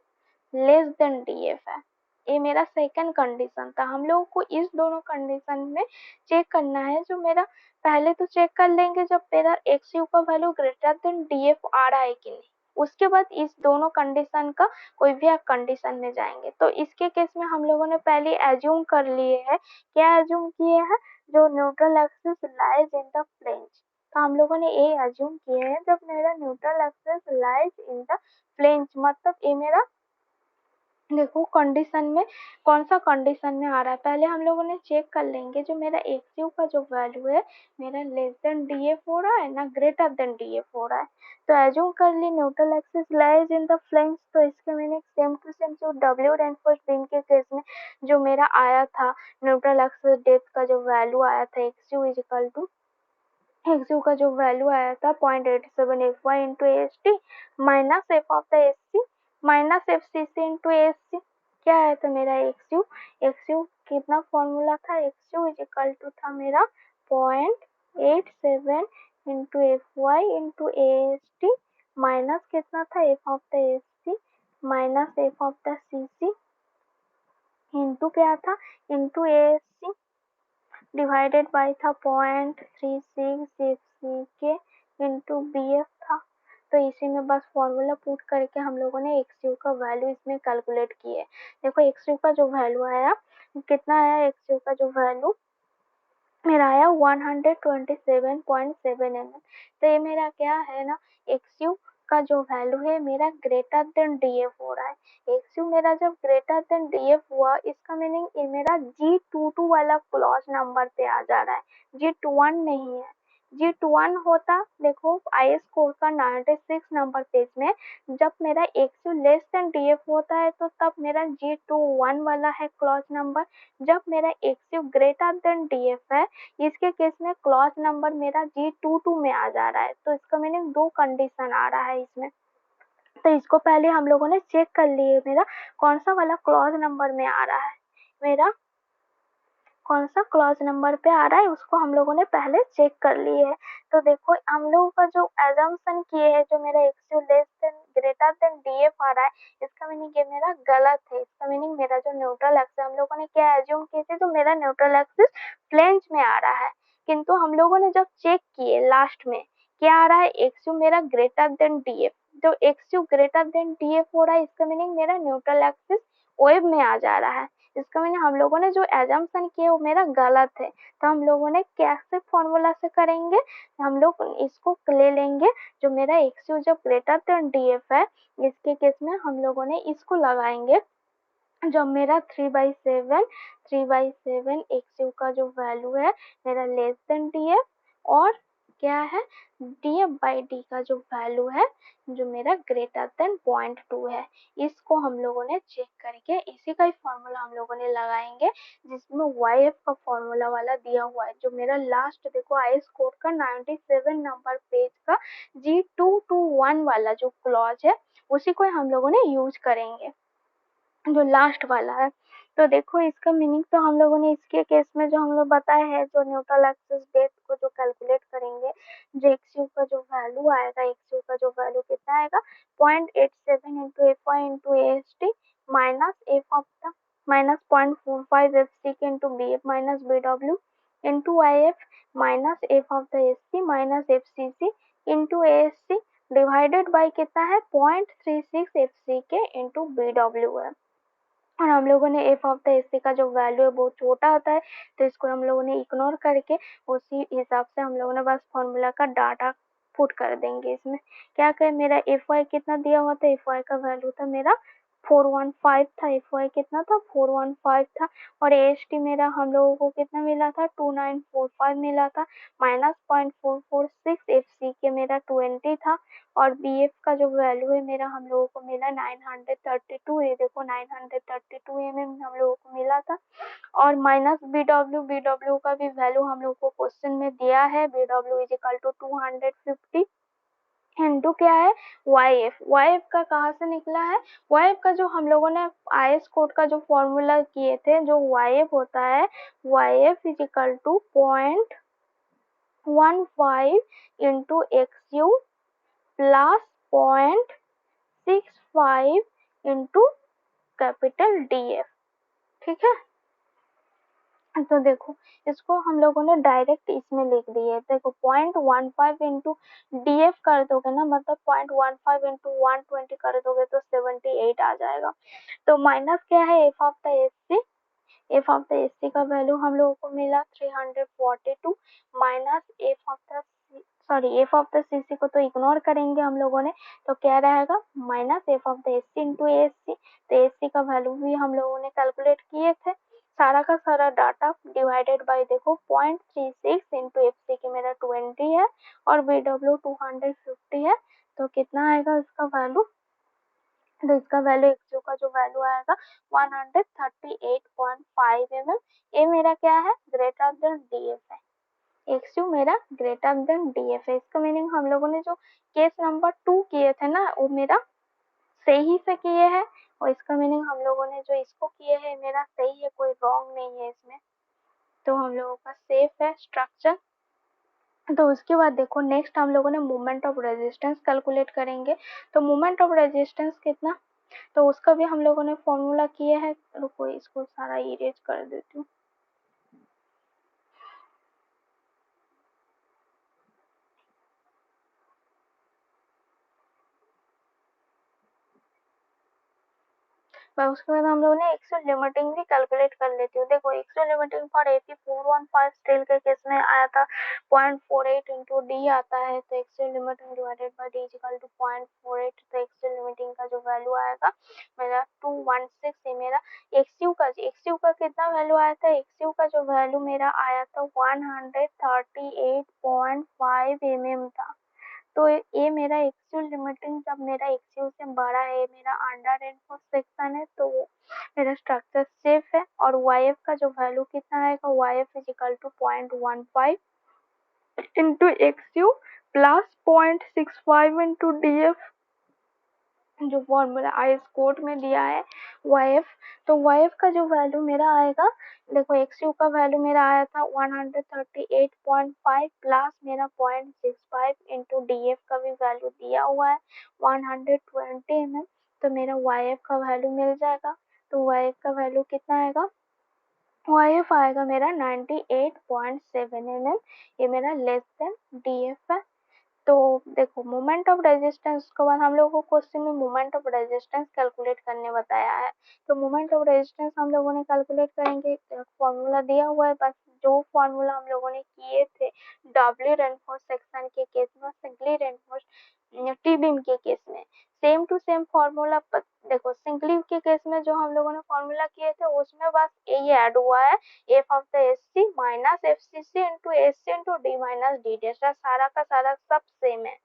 लेस देन डीएफ है। ये मेरा सेकंड कंडीशन था। हम लोगों को इस दोनों कंडीशन में चेक करना है। जो मेरा पहले तो चेक कर लेंगे जब मेरा एक्सयू का वैल्यू ग्रेटर देन डीएफ आ रहा है कि नहीं, उसके बाद इस दोनों कंडीशन का कोई भी एक कंडीशन में जाएंगे। तो इसके केस में हम लोगों ने पहले एज्यूम कर लिए है, क्या एज्यूम किए हैं, जो neutral axis lies in the plane, तो हम लोगों ने ए अज्यूम किए हैं जब मेरा neutral axis lies in the flange, मतलब ये मेरा देखो कंडीशन में कौन सा कंडीशन में आ रहा है, पहले हम लोगों ने चेक कर लेंगे जो मेरा एक्स यू का जो वैल्यू है मेरा लेस देन डी एफ हो रहा है ना ग्रेटर देन डी एफ हो रहा है। तो एज्यूम कर ली neutral axis lies in the flange, तो इसके मैंने सेम टू सेम जो डब्ल्यू रेनफोर्स बीम के केस में जो मेरा आया था न्यूट्रल एक्सिस डेप्थ का जो वैल्यू आया था X U is equal to X U का जो वैल्यू आया था 0.87 F Y into S T minus F of the S C minus F C C into S C. क्या आया था मेरा एक्स यू कितना फॉर्मूला था, X U is equal to था मेरा 0.87 into F Y into A S T minus कितना था F of the S C minus F of the C C into क्या था into A S C divided by था 0.36 F C के into B F था। तो इसी में बस फॉर्मूला पुट करके हम लोगों ने एक्स यू का वैल्यू इसमें कैलकुलेट किया है। देखो एक्स यू का जो वैल्यू आया कितना आया, एक्स यू का जो वैल्यू मेरा आया 127.7 mm। तो ये मेरा क्या है ना एक्स यू का जो वैल्यू है मेरा ग्रेटर देन डी एफ हो रहा है। एक्स यू मेरा जब ग्रेटर देन डी एफ हुआ इसका मीनिंग ये मेरा G22 वाला क्लॉज नंबर पे आ जा रहा है, G21 नहीं है। G21 होता देखो IS कोड का 96 नंबर पेज में जब मेरा X U less then D F होता है तो तब मेरा G21 वाला है क्लॉज नंबर। जब मेरा X you greater than D F है इसके केस में क्लॉज नंबर मेरा G22 में आ जा रहा है। तो इसका मीनिंग दो कंडीशन आ रहा है इसमें। तो इसको पहले हम लोगों ने चेक कर लिए मेरा कौन सा वाला क्लॉज नंबर में आ रहा है, मेरा कौन सा क्लॉज नंबर पे आ रहा है उसको हम लोगों ने पहले चेक कर लिए है। तो देखो हम लोगों का जो एजम्पशन किए है जो मेरा X U less than greater than D F आ रहा है इसका मीनिंग ये मेरा गलत है। इसका मीनिंग मेरा जो न्यूट्रल एक्सिस हम लोगों ने क्या एज्यूम किए थे तो मेरा न्यूट्रल एक्सिस फ्लेंज में आ रहा है, किंतु हम लोगों ने जब चेक किए लास्ट में क्या आ रहा है एक्स यू मेरा ग्रेटर देन डी एफ। जो x you greater than D F हो रहा है इसका मीनिंग मेरा न्यूट्रल एक्सिस वेव में आ जा रहा है। इसका मैंने हम लोगों ने जो एजम्पशन किया वो मेरा गलत है। तो हम लोगों ने कैसे फॉर्मूला से करेंगे, हम लोग इसको ले लेंगे जो मेरा एक्स यू जब ग्रेटर देन डी एफ है इसके केस में हम लोगों ने इसको लगाएंगे जो मेरा 3/7 एक्स यू का जो वैल्यू है मेरा लेस देन डी एफ और क्या है डी एफ बाई डी का जो वैल्यू है जो मेरा ग्रेटर देन 0.2 है। इसको हम लोगों ने चेक करके इसी का ही फॉर्मूला हम लोगों ने लगाएंगे जिसमें वाई एफ का फॉर्मूला वाला दिया हुआ है जो मेरा लास्ट देखो आईएस कोड का 97 नंबर पेज का G221 वाला जो क्लॉज है उसी को हम लोगों ने यूज करेंगे जो लास्ट वाला है। तो देखो इसका मीनिंग तो हम लोगों ने इसके केस में जो हम लोग बताए हैं जो न्यूट्रल एक्सिस डेप्थ को जो कैलकुलेट करेंगे जो एक्स यू का जो वैल्यू आएगा एक्स यू का जो वैल्यू कितना आएगा 0.87 into F Y into A S T minus F of the minus 0.45 F C के into B F minus B W into I F minus F of the S C minus F C C into A S C divided by कितना है 0.36 F C के into B W है। और हम लोगों ने F of the S का जो वैल्यू है बहुत छोटा होता है तो इसको हम लोगों ने इग्नोर करके उसी हिसाब से हम लोगों ने बस फॉर्मूला का डाटा पुट कर देंगे इसमें। क्या करें मेरा एफ वाई कितना दिया हुआ था, एफ वाई का वैल्यू था मेरा 415 था, एफ वाई कितना था 415 था और एस टी मेरा हम लोगों को कितना मिला था 2945 मिला था माइनस 0.446 एफ सी के मेरा 20 था और बी एफ का जो वैल्यू है मेरा हम लोगों को मिला 932। ये देखो 932 mm हम लोगों को मिला था और माइनस बी डब्ल्यू का भी वैल्यू हम लोगों को क्वेश्चन में दिया है B W is equal to 250 into क्या है वाई एफ का कहाँ से निकला है, वाई एफ का जो हम लोगों ने आईएस कोड का जो फॉर्मूला किए थे जो वाई एफ होता है Y F is equal to 0.15 into X U plus 0.65 into capital D F. ठीक है तो देखो इसको हम लोगों ने डायरेक्ट इसमें लिख दिए, देखो 0.15 इंटू डी एफ कर दोगे ना मतलब 0.15 इंटू 120 कर दोगे तो 78 आ जाएगा। तो माइनस क्या है F of the S C, F of the S C का वैल्यू हम लोगों को मिला 342 minus F of the sorry F of the C C को तो इग्नोर करेंगे हम लोगों ने, तो क्या रहेगा minus F of the S C into A S C. तो एस सी का वैल्यू भी हम लोगों ने कैलकुलेट किए थे, सारा का सारा डाटा डिवाइडेड बाय देखो 0.36 इंटू एफ सी की मेरा 20 है और बी डब्ल्यू 250 है, तो कितना आएगा इसका वैल्यू, तो इसका वैल्यू एक्सयू का जो वैल्यू आएगा 138.5 mm। ये मेरा क्या है ग्रेटर देन डी एफ है, एक्सयू मेरा ग्रेटर देन डी एफ है। इसका मीनिंग हम लोगों ने जो केस नंबर 2 किए थे ना वो मेरा सही से किए हैं, और इसका मीनिंग हम लोगों ने जो इसको किए हैं मेरा सही है, कोई रॉन्ग नहीं है इसमें, तो हम लोगों का सेफ है स्ट्रक्चर। तो उसके बाद देखो नेक्स्ट हम लोगों ने मोमेंट ऑफ रेजिस्टेंस कैलकुलेट करेंगे। तो मोमेंट ऑफ रेजिस्टेंस कितना, तो उसका भी हम लोगों ने फॉर्मूला किया है, रुको इसको सारा इरेज कर देती हूँ। पर उसके बाद हम लोगों ने एक्सेल लिमिटिंग भी कैलकुलेट कर लेती हूँ। देखो एक्सेल लिमिटिंग फॉर AP415 स्टील के केस में आया था 0.48 इंटू डी आता है, तो एक्सेल limiting divided by D equal to 0.48, तो एक्सेल लिमिटिंग का जो वैल्यू आएगा मेरा 216 है। मेरा एक्सयू का कितना वैल्यू आया था, एक्सयू का जो वैल्यू मेरा आया था 138.5 mm था। तो ये मेरा एक्सयू लिमिटिंग जब मेरा एक्सयू से बड़ा है, मेरा अंडर रेनफोर्स सेक्शन है, तो मेरा स्ट्रक्चर सेफ है। और वाईएफ का जो वैल्यू कितना आएगा, YF is equal to 0.15 into XU plus 0.65 into DF, जो फॉर्मूला आईएस कोड में दिया है वाईएफ। तो वाईएफ का जो वैल्यू मेरा आएगा, देखो एक्सयू का वैल्यू मेरा आया था 138.5 प्लस मेरा 0.65 इंटू डीएफ का भी वैल्यू दिया हुआ है 120 mm, तो मेरा वाईएफ का वैल्यू मिल जाएगा। तो वाईएफ का वैल्यू कितना आएगा, वाईएफ आएगा मेरा 98.7 mm, ये मेरा लेस देन डीएफ है। तो देखो मोमेंट ऑफ रेजिस्टेंस के बाद हम लोगों को क्वेश्चन में मोमेंट ऑफ रेजिस्टेंस कैलकुलेट करने बताया है, तो मोमेंट ऑफ रेजिस्टेंस हम लोगों ने कैलकुलेट करेंगे, फॉर्मूला दिया हुआ है, बस जो फॉर्मूला हम लोगों ने किए थे डब्ल्यू रेनफोर्स सेक्शन के केस में, सिंगली रेनफोर्स टी बीम के केस में सेम टू सेम फॉर्मूला। देखो सिंगली के केस में जो हम लोगों ने फॉर्मूला किए थे उसमें बस यही ऐड हुआ है F of the S C minus F C C into S C into D minus D D, सारा का सारा सब सेम है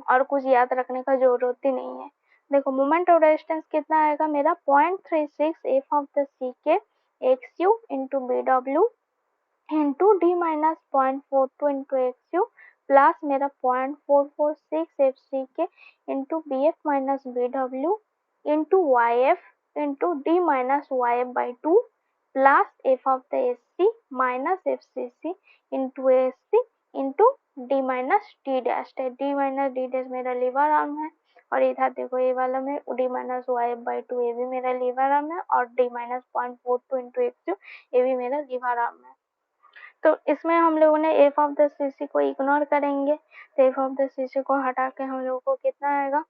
और कुछ याद रखने का जरूरत ही नहीं है। देखो मोमेंट ऑफ रेजिस्टेंस कितना आएगा मेरा 0.36 एफ ऑफ द सी के X U into B W into D minus 0.42 into X U plus मेरा 0.446 एफ सी के into B F minus B W into Y F into D minus Y F by 2 plus F of the S C minus F C C into S C into D minus D dash है। D minus D dash मेरा lever arm है, और इधर देखो ये वाला में D minus Y F by 2 ये भी मेरा लीवर आर्म है, और D minus 0.42 into X U ये भी मेरा लीवर आर्म है। तो इसमें हम लोगों ने एफ ऑफ द सीसी को इग्नोर करेंगे, तो एफ ऑफ द सीसी को हटा के हम लोगों को कितना आएगा,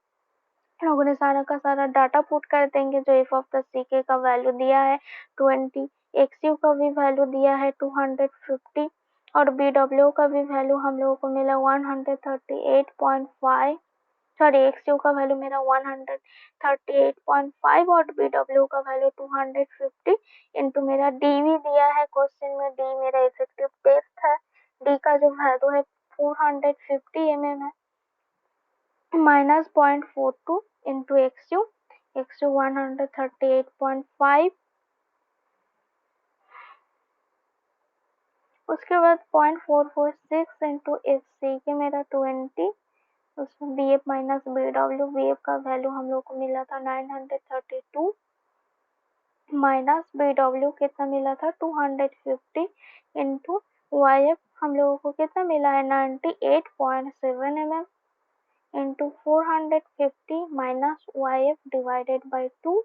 हम लोगों ने सारा का सारा डाटा पुट कर देंगे। जो एफ ऑफ द सीके का वैल्यू दिया है 20, एक्सयू का भी वैल्यू दिया है 250, और बी डब्ल्यू का भी वैल्यू हम लोगों को मिला 138.5, सॉरी एक्सयू का वैल्यू मेरा 138.5 और बी डब्ल्यू का वैल्यू 250 इंटू मेरा डी भी दिया है क्वेश्चन में, डी मेरा इफेक्टिव डेप्थ है, डी का जो वैल्यू है 450 mm है, माइनस 0.42 इंटू एक्सयू 138.5, उसके बाद 0.446 इंटू एफ सी के मेरा 20, उसमें B F minus B W, B F का वैल्यू हम लोग को मिला था 932 माइनस बी डब्ल्यू कितना मिला था 250 इंटू वाई एफ हम लोगों को कितना मिला है 98.7 mm into 450 minus Y F divided by 2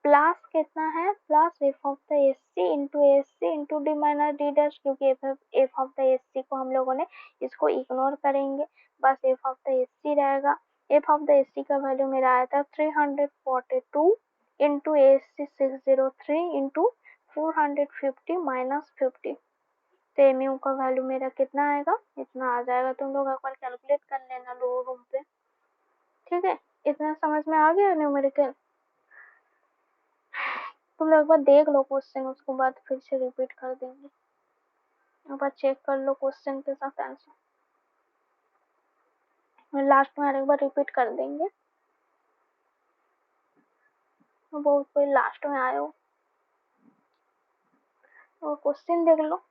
plus कितना है plus F of the S C into D minus D dash, क्योंकि F of the S C को हम लोगों ने इसको इग्नोर करेंगे, बस F of the S C रहेगा। F of the S C का वैल्यू मेरा आया था 342 into S C 603 into 450 minus 50, तो एमयू का वैल्यू मेरा कितना आएगा, इतना आ जाएगा। तुम लोग एक बार कैलकुलेट कर लेना लो रूम पे, ठीक है। इतना समझ में आ गया न्यूमेरिकल। तुम लोग एक बार देख लो क्वेश्चन, उसके बाद फिर से रिपीट कर देंगे। एक बार चेक कर लो क्वेश्चन के साथ आंसर, लास्ट में एक बार रिपीट कर देंगे। बहुत कोई लास्ट में आए हो, वो क्वेश्चन देख लो।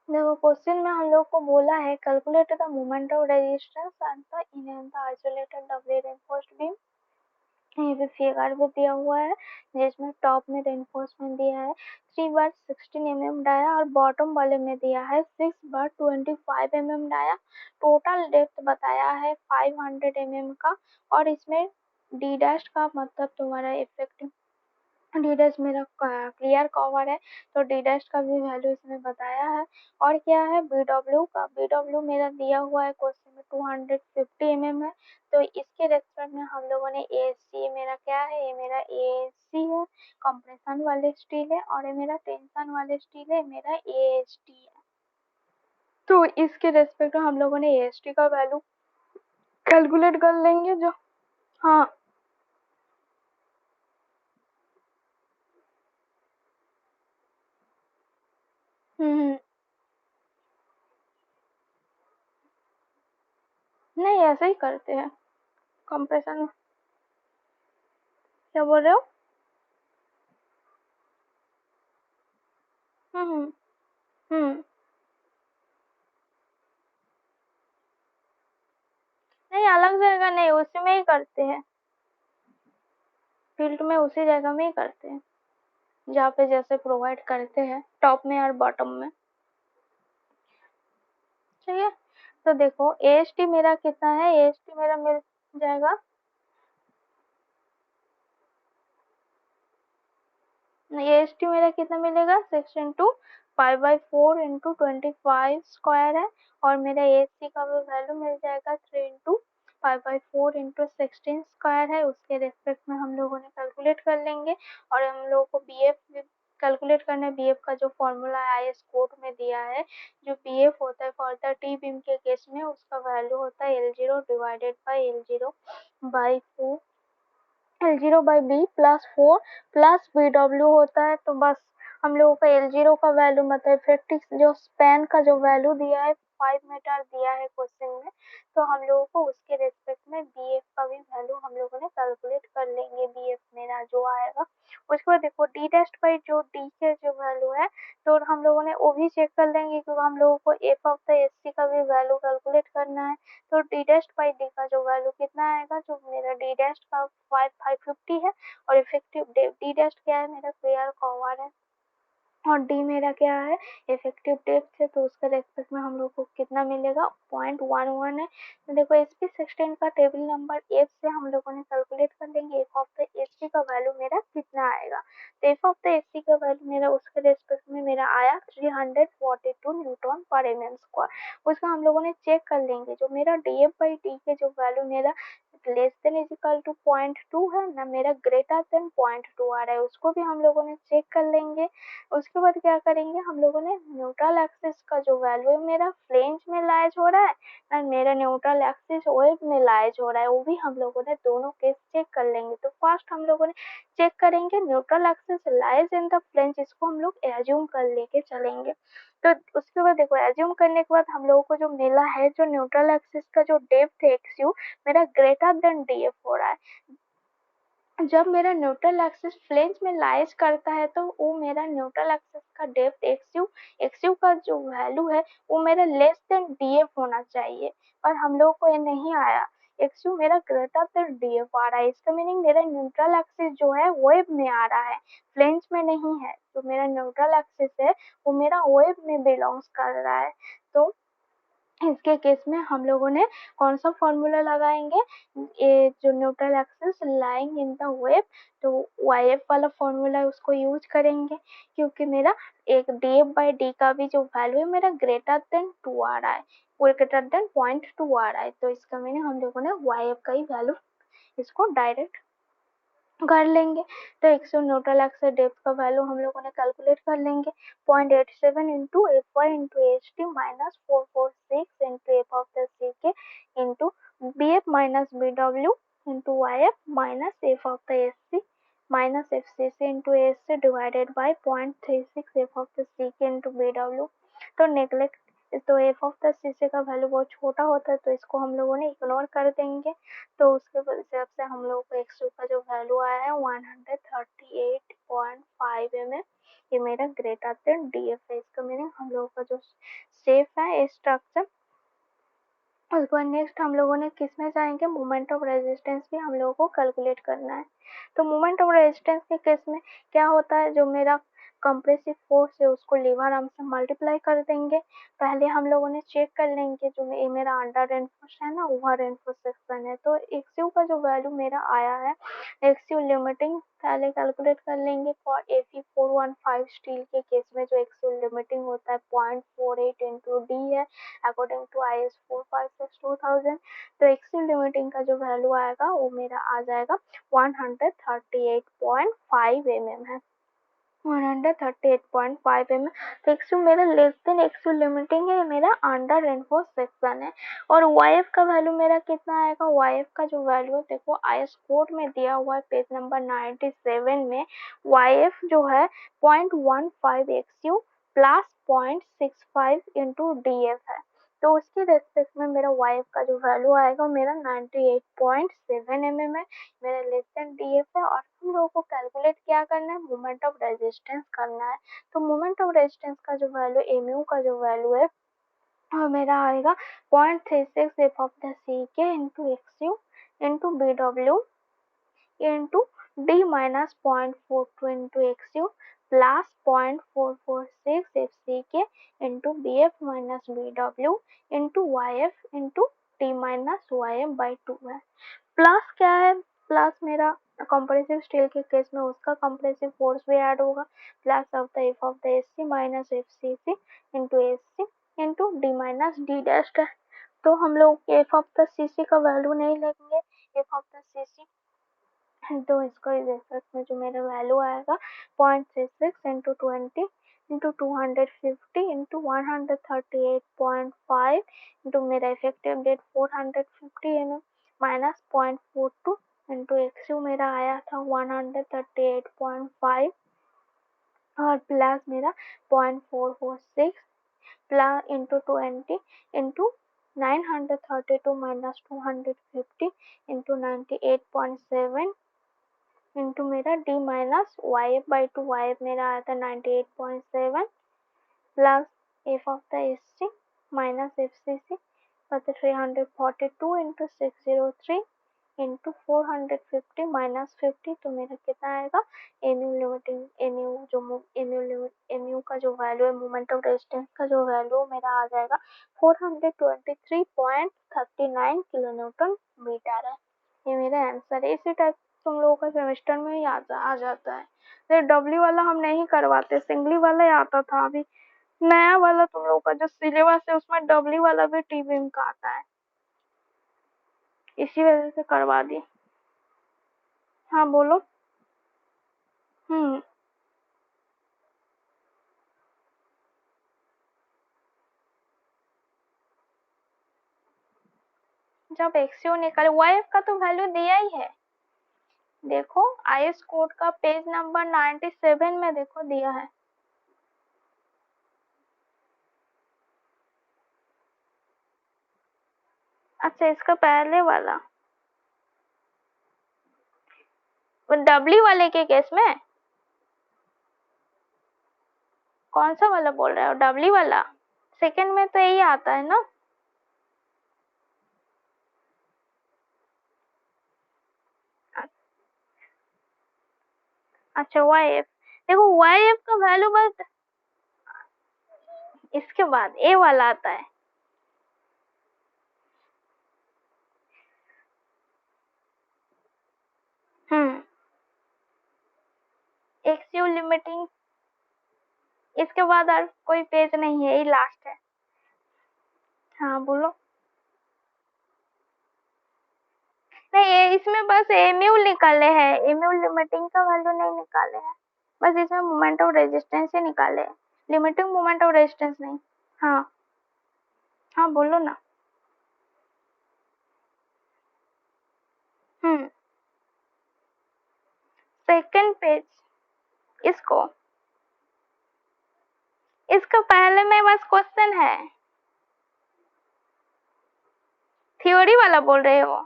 देखो क्वेश्चन में हम लोग को बोला है calculate the moment of resistance at the in the isolated doubly reinforced beam. ये भी फिगर भी दिया हुआ है जिसमें टॉप में रेनफोर्समेंट दिया है 3/16 mm डाया और बॉटम वाले में दिया है 6/25 mm डाया। टोटल डेप्थ बताया है 500 mm का, और इसमें डी डैश का मतलब तुम्हारा इफेक्टिव डी डैश मेरा क्लियर कवर है, तो डी डैश का भी वैल्यू इसमें बताया है। और क्या है बी डब्ल्यू का, बी डब्ल्यू मेरा दिया हुआ है क्वेश्चन में 250 mm है, तो इसके रेस्पेक्ट में हम लोगों ने ए सी मेरा क्या है, ये मेरा ए सी है, कंप्रेशन वाले स्टील है, और ये मेरा टेंशन वाले स्टील है, मेरा ए एस टी है। तो इसके रेस्पेक्ट में हम लोगों ने ए एस टी का वैल्यू कैलकुलेट कर लेंगे जो, हाँ हम्म, नहीं ऐसे ही करते हैं कंप्रेशन। क्या बोल रहे हो? हम्म हम्म, नहीं अलग जगह नहीं, उसी में ही करते हैं, फील्ड में उसी जगह में ही करते हैं जहाँ पे जैसे प्रोवाइड करते हैं टॉप में और बॉटम में। ठीक है, तो देखो ए एस टी मेरा कितना है, ए एस टी मेरा मिल जाएगा, ए एस टी मेरा कितना मिलेगा 6 × 5/4 × 25 है, और मेरा ए एस सी का भी वैल्यू मिल जाएगा 3 × 5/4 × 16 है। उसके रेस्पेक्ट में हम लोगों ने कैलकुलेट कर लेंगे, और हम लोगों को बी एफ कैलकुलेट करना है। बी एफ का जो फॉर्मूला आई एस कोड में दिया है, जो बी एफ होता है फॉर द टी बीम के केस में, उसका वैल्यू होता है L0 divided by L0/4, L0/B +4 plus B W होता है। तो बस हम लोगों का L0 का वैल्यू मतलब इफेक्टिव जो स्पैन का जो वैल्यू दिया है मीटर दिया है क्वेश्चन में, तो हम लोगों को उसके रेस्पेक्ट में BF का भी वैल्यू हम लोगों ने कैलकुलेट कर लेंगे। BF मेरा जो आएगा, उसके बाद देखो D टेस्ट बाई जो D के जो वैल्यू है, तो हम लोगों ने वो भी चेक कर लेंगे, क्योंकि हम लोगों को एफ ऑफ द SC का भी वैल्यू कैलकुलेट करना है। तो D टेस्ट बाई D का जो वैल्यू कितना आएगा, जो मेरा D टेस्ट का 550 है, और इफेक्टिव D टेस्ट क्या है मेरा, क्लियर कवर है, और D मेरा क्या है, इफेक्टिव डेप्थ है, तो उसका रेस्पेक्ट में हम लोग को कितना मिलेगा, 0.11 है। तो देखो SP16 का टेबल नंबर F से हम लोगों ने कैलकुलेट कर लेंगे एफ ऑफ द SC का वैल्यू मेरा कितना आएगा। तो एफ ऑफ द SC का वैल्यू मेरा उसके रेस्पेक्ट में मेरा आया 342 न्यूटन पर mm²। उसका हम लोगों ने चेक कर लेंगे, जो मेरा DF बाई D के जो वैल्यू मेरा less than is equal to 0.2 है ना, मेरा ग्रेटर देन 0.2 आ रहा है, उसको भी हम लोगों ने चेक कर लेंगे। उसके बाद क्या करेंगे, हम लोगों ने न्यूट्रल एक्सिस का जो वैल्यू है मेरा फ्लेंज में लाइज हो रहा है, और मेरा न्यूट्रल एक्सिस वेव में लाइज हो रहा है, वो भी हम लोगों ने दोनों केस चेक कर लेंगे। तो फर्स्ट हम लोगों ने चेक करेंगे neutral axis lies in the flange, इसको हम लोग एज्यूम कर लेके चलेंगे। तो उसके बाद देखो एज्यूम करने के बाद हम लोगों को जो मिला है, जो न्यूट्रल एक्सिस का जो डेप्थ है XU मेरा ग्रेटर देन DF हो रहा है। जब मेरा न्यूट्रल एक्सिस फ्लेंज में लाइज करता है, तो वो मेरा न्यूट्रल एक्सिस का डेप्थ XU का जो वैल्यू है वो मेरा लेस देन DF होना चाहिए, और हम लोग को ये नहीं आया, XU मेरा ग्रेटर देन DF आ रहा है। इसका मीनिंग मेरा न्यूट्रल एक्सिस जो है वेव में आ रहा है, फ्लेंज में नहीं है। जो मेरा न्यूट्रल एक्सिस है वो मेरा वेव में बिलोंग्स कर रहा है। तो इसके केस में हम लोगों ने कौन सा फॉर्मूला लगाएंगे, ये जो neutral axis lying in the wave, तो YF वाला फॉर्मूला है उसको यूज करेंगे, क्योंकि मेरा एक DF बाई D का भी जो वैल्यू है मेरा ग्रेटर देन 2 आ रहा है, ग्रेटर देन 0.2 आ रहा है। तो इसका मीनिंग हम लोगों ने YF का ही वैल्यू इसको डायरेक्ट कर लेंगे। तो XU न्यूट्रल एक्सिस डेप्थ का वैल्यू हम लोगों ने कैलकुलेट कर लेंगे, 0.87 into FY into HT minus 446 into F of the CK into BF minus BW into YF minus F of the SC minus FCC into SC divided by 0.36 F of the CK into BW। तो neglect, तो F of the CC का value बहुत छोटा होता है, तो इसको हम लोगों ने इग्नोर कर देंगे। तो उसके हिसाब से हम लोगों को XU का जो वैल्यू आया है 138.5 mm, ये मेरा ग्रेटर देन DF है। इसका मीनिंग हम लोगों का जो सेफ है स्ट्रक्चर। उसके बाद नेक्स्ट हम लोगों ने किस में जाएंगे, मोमेंट ऑफ रेजिस्टेंस भी हम लोगों को कैलकुलेट करना है। तो मोमेंट ऑफ रेजिस्टेंस के केस में क्या होता है, जो मेरा कंप्रेसिव फोर्स है उसको लीवर आर्म से मल्टीप्लाई कर देंगे। पहले हम लोगों ने चेक कर लेंगे, जो ये मेरा अंडर रेनफोर्स है ना, ओवर रेनफोर्स सेक्शन है, तो XU का जो वैल्यू मेरा आया है, XU लिमिटिंग पहले कैलकुलेट कर लेंगे। फॉर Fe415 स्टील के केस में जो XU लिमिटिंग होता है 0.48 इंटू D है, अकॉर्डिंग टू IS 456/2000। तो XU लिमिटिंग का जो वैल्यू आएगा वो मेरा आ जाएगा 138.5 mm है, 138.5 mm। तो XU मेरा लेस देन XU लिमिटिंग है, मेरा अंडर रेनफोर्स सेक्शन है। और YF का वैल्यू मेरा कितना आएगा, YF का जो वैल्यू है देखो IS कोड में दिया हुआ है पेज नंबर 97 में, YF जो है 0.15 XU प्लस 0.65 इंटू DF है। तो उसके रेस्पेक्ट में मेरा YF का जो वैल्यू आएगा मेरा 98.7 mm है, मेरा लेस देन DF है। और हम लोगों को कैलकुलेट क्या करना है, मोमेंट ऑफ रेजिस्टेंस करना है। तो मोमेंट ऑफ रेजिस्टेंस का जो वैल्यू MU का जो वैल्यू है और मेरा आएगा 0.36 F of the CK into XU into BW into D minus 0.42 into XU plus 0.446 FCK into BF minus BW into YF into T minus YF by 2 है। Plus क्या है, प्लस मेरा कंप्रेसिव स्टील के case में उसका compressive force भी add होगा, plus of the F of the SC minus FCC into SC into D minus D dash है। तो हम लोग एफ ऑफ द CC का वैल्यू नहीं लेंगे, एफ ऑफ द CC, तो इसको रेफरेंस में जो मेरा वैल्यू आएगा 0.36 इंटू 20 इंटू 250 इंटू 138.5 इंटू मेरा इफेक्टिव डेट 450 mm माइनस 0.42 इंटू XU मेरा आया था 138.5 और प्लस मेरा 0.446 plus into 20 into 932 minus 250 into 98.7 into मेरा d minus Y F by two, Y F मेरा आया था 98.7 plus F of the S C minus F C C 342 into 603 into 450 minus 50, तो मेरा कितना आएगा एमयू लिमिटिंग, एमयू जो एमयू लिमिट, एमयू का जो वैल्यू है, मोमेंट ऑफ रेजिस्टेंस का जो वैल्यू मेरा आ जाएगा 423.39 किलो न्यूटन मीटर है। ये मेरा आंसर है। इसी टाइप तुम लोगों का सेमेस्टर में ही आ जाता है। तो डब्ल्यू वाला हम नहीं करवाते, सिंगली वाला ही आता था। अभी नया वाला तुम लोगों का जो सिलेबस है उसमें डब्ल्यू वाला भी टी बीम का आता है, इसी वजह से करवा दी। हाँ बोलो। हम्म, जब एक्सयू निकले, वाई एफ का तो वैल्यू दिया ही है। देखो आईएस कोड का पेज नंबर 97 में देखो दिया है। अच्छा, इसका पहले वाला डब्ल्यू वाले के केस में कौन सा वाला बोल रहे हो? डब्ल्यू वाला सेकंड में तो यही आता है ना। अच्छा वाई एफ, देखो वाई एफ का वैल्यू बस इसके बाद ए वाला आता है। एक्सयू लिमिटिंग, इसके बाद और कोई पेज नहीं है, ये लास्ट है। हाँ बोलो। नहीं, ये इसमें बस एमयू निकाले हैं, एमयू लिमिटिंग का वैल्यू नहीं निकाले हैं, बस इसमें मोमेंट ऑफ रेजिस्टेंस ही निकाले हैं, लिमिटिंग मोमेंट ऑफ रेजिस्टेंस नहीं। हाँ हाँ बोलो ना। सेकंड पेज, इसको, इसका पहले में बस क्वेश्चन है। थ्योरी वाला बोल रहे हो?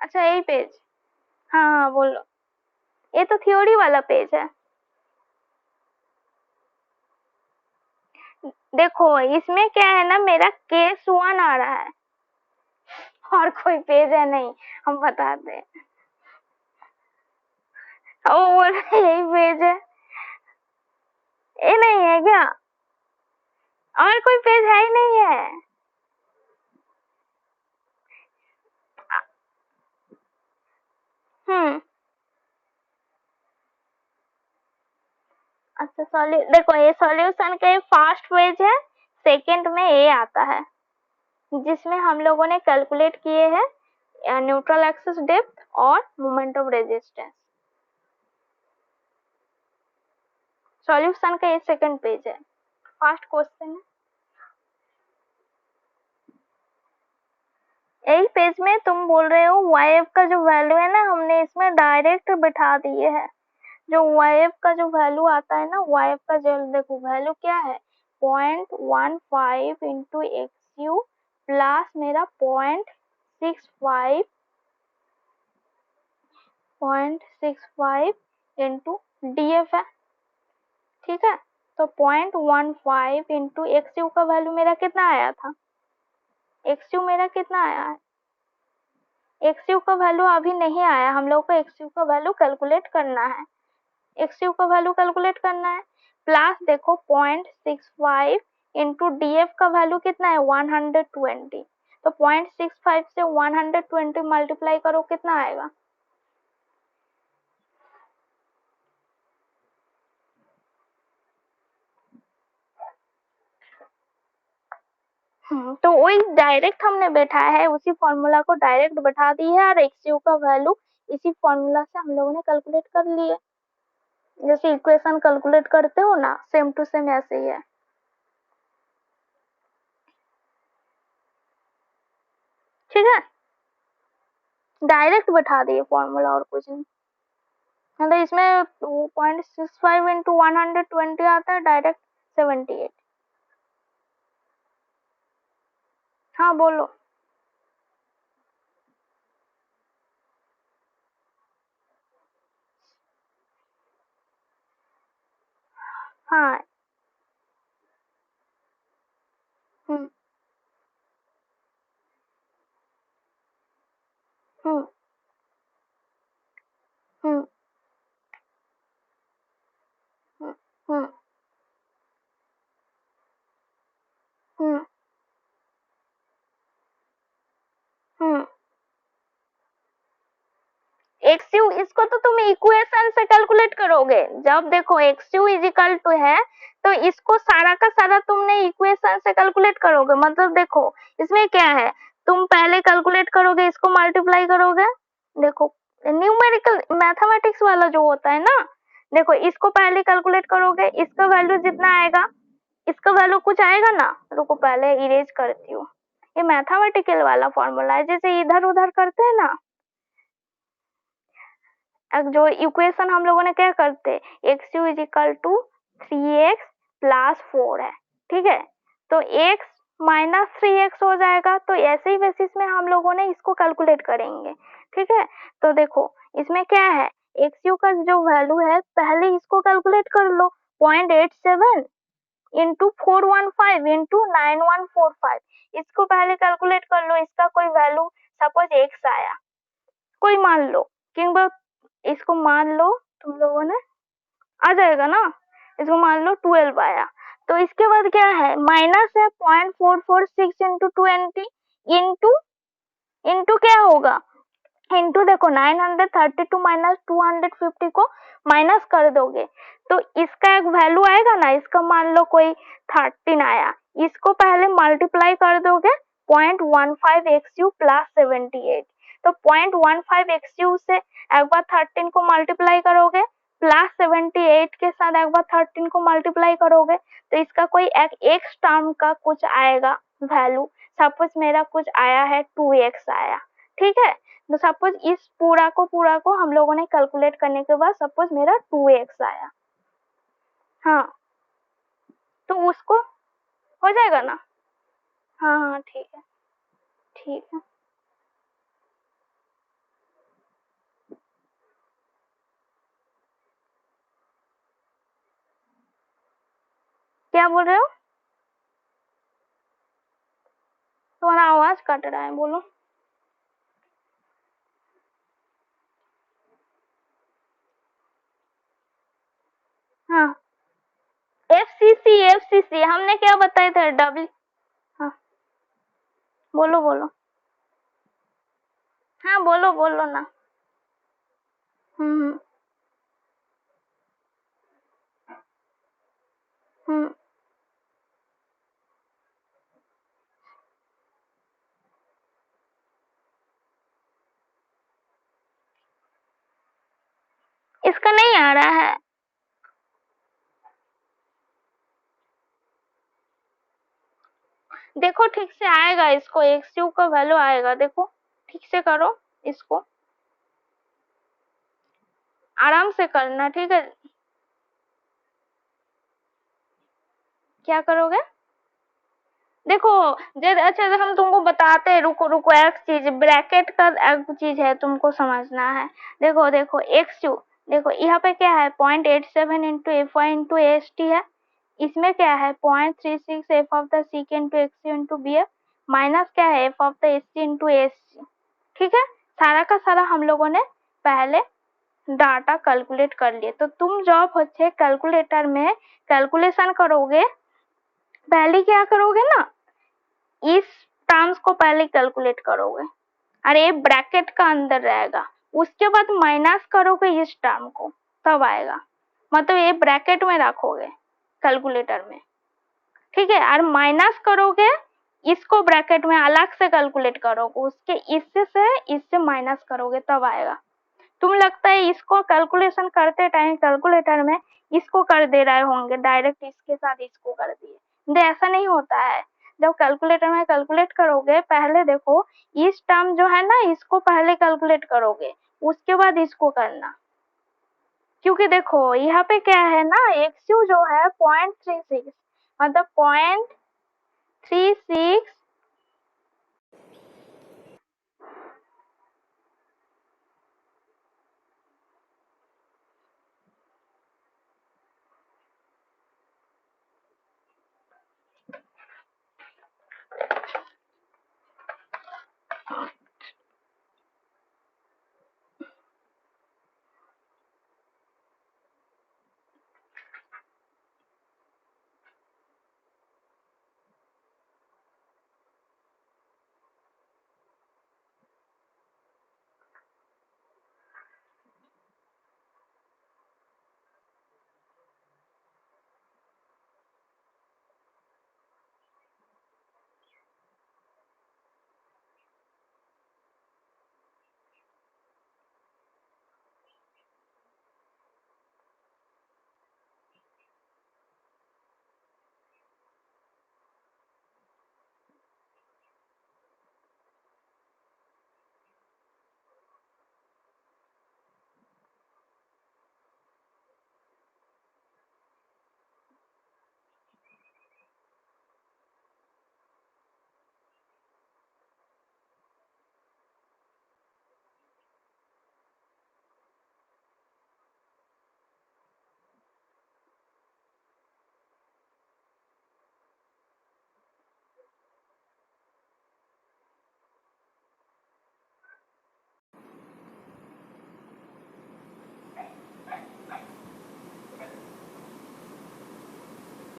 अच्छा यही पेज। हाँ हाँ बोलो। ये तो थ्योरी वाला पेज है। देखो इसमें क्या है ना, मेरा केस 1 आ रहा है और कोई पेज है नहीं, हम बता दें। ओ बोल रहे यही पेज है, ये नहीं है क्या? और कोई पेज है ही नहीं है। हम्म, अच्छा देखो ये सॉल्यूशन का फर्स्ट पेज है, सेकंड में ये आता है जिसमें हम लोगों ने कैलकुलेट किए हैं न्यूट्रल एक्सिस डेप्थ और मोमेंट ऑफ रेजिस्टेंस। सॉल्यूशन का ये सेकंड पेज है, फर्स्ट क्वेश्चन है। यही पेज में तुम बोल रहे हो वाई एफ का जो वैल्यू है ना, हमने इसमें डायरेक्ट बिठा दिए है। जो वाई एफ का जो वैल्यू आता है ना, वाई एफ का जो देखो वैल्यू क्या है, 0.15 इंटू एक्स यू प्लस मेरा 0.65 इंटू डी एफ है, ठीक है। तो 0.15 इंटू एक्स यू का वैल्यू मेरा कितना आया था, एक्स यू मेरा कितना आया है, एक्स यू का वैल्यू अभी नहीं आया, हम लोग को एक्स यू का वैल्यू कैलकुलेट करना है, एक्स यू का वैल्यू कैलकुलेट करना है। प्लस देखो 0.65 इंटू डी एफ का वैल्यू कितना है 120, तो 0.65 से 120 मल्टीप्लाई करो कितना आएगा, तो वही डायरेक्ट हमने बैठाया है, उसी फॉर्मूला को डायरेक्ट बैठा दी है और एक्स यू का वैल्यू इसी फॉर्मूला से हम लोगों ने कैलकुलेट कर लिए, जैसे इक्वेशन कैलकुलेट करते हो ना, सेम टू सेम ऐसे ही है, ठीक है। डायरेक्ट बैठा दिए फॉर्मूला और कुछ नहीं। मतलब इसमें 2.65 इंटू 120 आता है डायरेक्ट 78। हाँ बोलो। हाँ। हम्म। हम्म। हम्म। हम्म। हम्म। हम्म। हम्म। एक्स यू इसको तो तुम इक्वेशन से कैलकुलेट करोगे। जब देखो X U is equal to है तो इसको सारा का सारा तुमने इक्वेशन से कैलकुलेट करोगे। मतलब देखो इसमें क्या है, तुम पहले कैलकुलेट करोगे, इसको मल्टीप्लाई करोगे। देखो न्यूमेरिकल मैथमेटिक्स वाला जो होता है ना, देखो इसको पहले कैलकुलेट करोगे, इसका वैल्यू जितना आएगा, इसका वैल्यू कुछ आएगा ना। रुको पहले इरेज करती हूँ। ये मैथमेटिकल वाला फॉर्मूला है, जैसे इधर उधर करते हैं ना, जो इक्वेशन हम लोगों ने क्या करते, X U is equal to 3x plus 4 है, ठीक है। तो x माइनस 3x हो जाएगा। तो ऐसे ही बेसिस में हम लोगों ने इसको कैलकुलेट करेंगे, ठीक है। तो देखो इसमें क्या है, एक्स यू का जो वैल्यू है पहले इसको कैलकुलेट कर लो। 0.87 इंटू 415 इंटू 9145, इसको पहले कैलकुलेट कर लो। इसका कोई वैल्यू सपोज x आया, कोई मान लो कि इसको मान लो तुम लोगों ने, आ जाएगा ना। इसको मान लो 12 आया। तो इसके बाद क्या है, माइनस है 0.446 इंटू 20 इंटू इंटू क्या होगा, इंटू देखो 932 माइनस 250 को माइनस कर दोगे तो इसका एक वैल्यू आएगा ना। इसका मान लो कोई 13 आया, इसको पहले मल्टीप्लाई कर दोगे 0.15 एक्स यू प्लस 78। तो 0.15 एक्स यू से एक बार 13 को मल्टीप्लाई करोगे, प्लस 78 के साथ एक बार 13 को मल्टीप्लाई करोगे, तो इसका कोई एक एक्स टर्म का कुछ आएगा वैल्यू। सपोज मेरा कुछ आया है 2x आया, ठीक है। तो सपोज इस पूरा को हम लोगों ने कैलकुलेट करने के बाद सपोज मेरा 2x आया, हाँ, तो उसको हो जाएगा ना। हाँ हाँ ठीक है, ठीक है। क्या बोल रहे हो, तुम्हारा आवाज कट रहा है, बोलो। हाँ एफ सी सी हमने क्या बताए थे, डब्ल्यू। हाँ बोलो बोलो। हाँ बोलो बोलो ना। हम्म। हम्म। इसका नहीं आ रहा है। देखो ठीक से आएगा, इसको एक्स यू का वैल्यू आएगा, देखो ठीक से करो इसको, आराम से करना, ठीक है। क्या करोगे, देखो अच्छा हम तुमको बताते हैं, रुको रुको, एक चीज ब्रैकेट का एक चीज है तुमको समझना है। देखो देखो एक्स यू, देखो यहाँ पे क्या है 0.87 into F Y into S T है। इसमें क्या है 0.36 F of the C K into X U into B F, minus क्या है F of the S C into S C, ठीक है। सारा का सारा हम लोगों ने पहले डाटा कैलकुलेट कर लिए। तो तुम जब होच्छे कैलकुलेटर में कैलकुलेशन करोगे, पहले क्या करोगे ना, इस टर्म्स को पहले कैलकुलेट करोगे और ये ब्रैकेट का अंदर रहेगा, उसके बाद माइनस करोगे इस टर्म को, तब आएगा। मतलब ये ब्रैकेट में रखोगे कैलकुलेटर में, ठीक है। और माइनस करोगे, इसको ब्रैकेट में अलग से कैलकुलेट करोगे, उसके इससे से इससे माइनस करोगे तब आएगा। तुम लगता है इसको कैलकुलेशन करते टाइम कैलकुलेटर में इसको कर दे रहे होंगे, डायरेक्ट इसके साथ इसको कर दिए, तो ऐसा नहीं होता है। जब कैलकुलेटर में कैलकुलेट करोगे, पहले देखो इस टर्म जो है ना, इसको पहले कैलकुलेट करोगे, उसके बाद इसको करना, क्योंकि देखो यहाँ पे क्या है ना, एक्स यू जो है 0.36 मतलब 0.36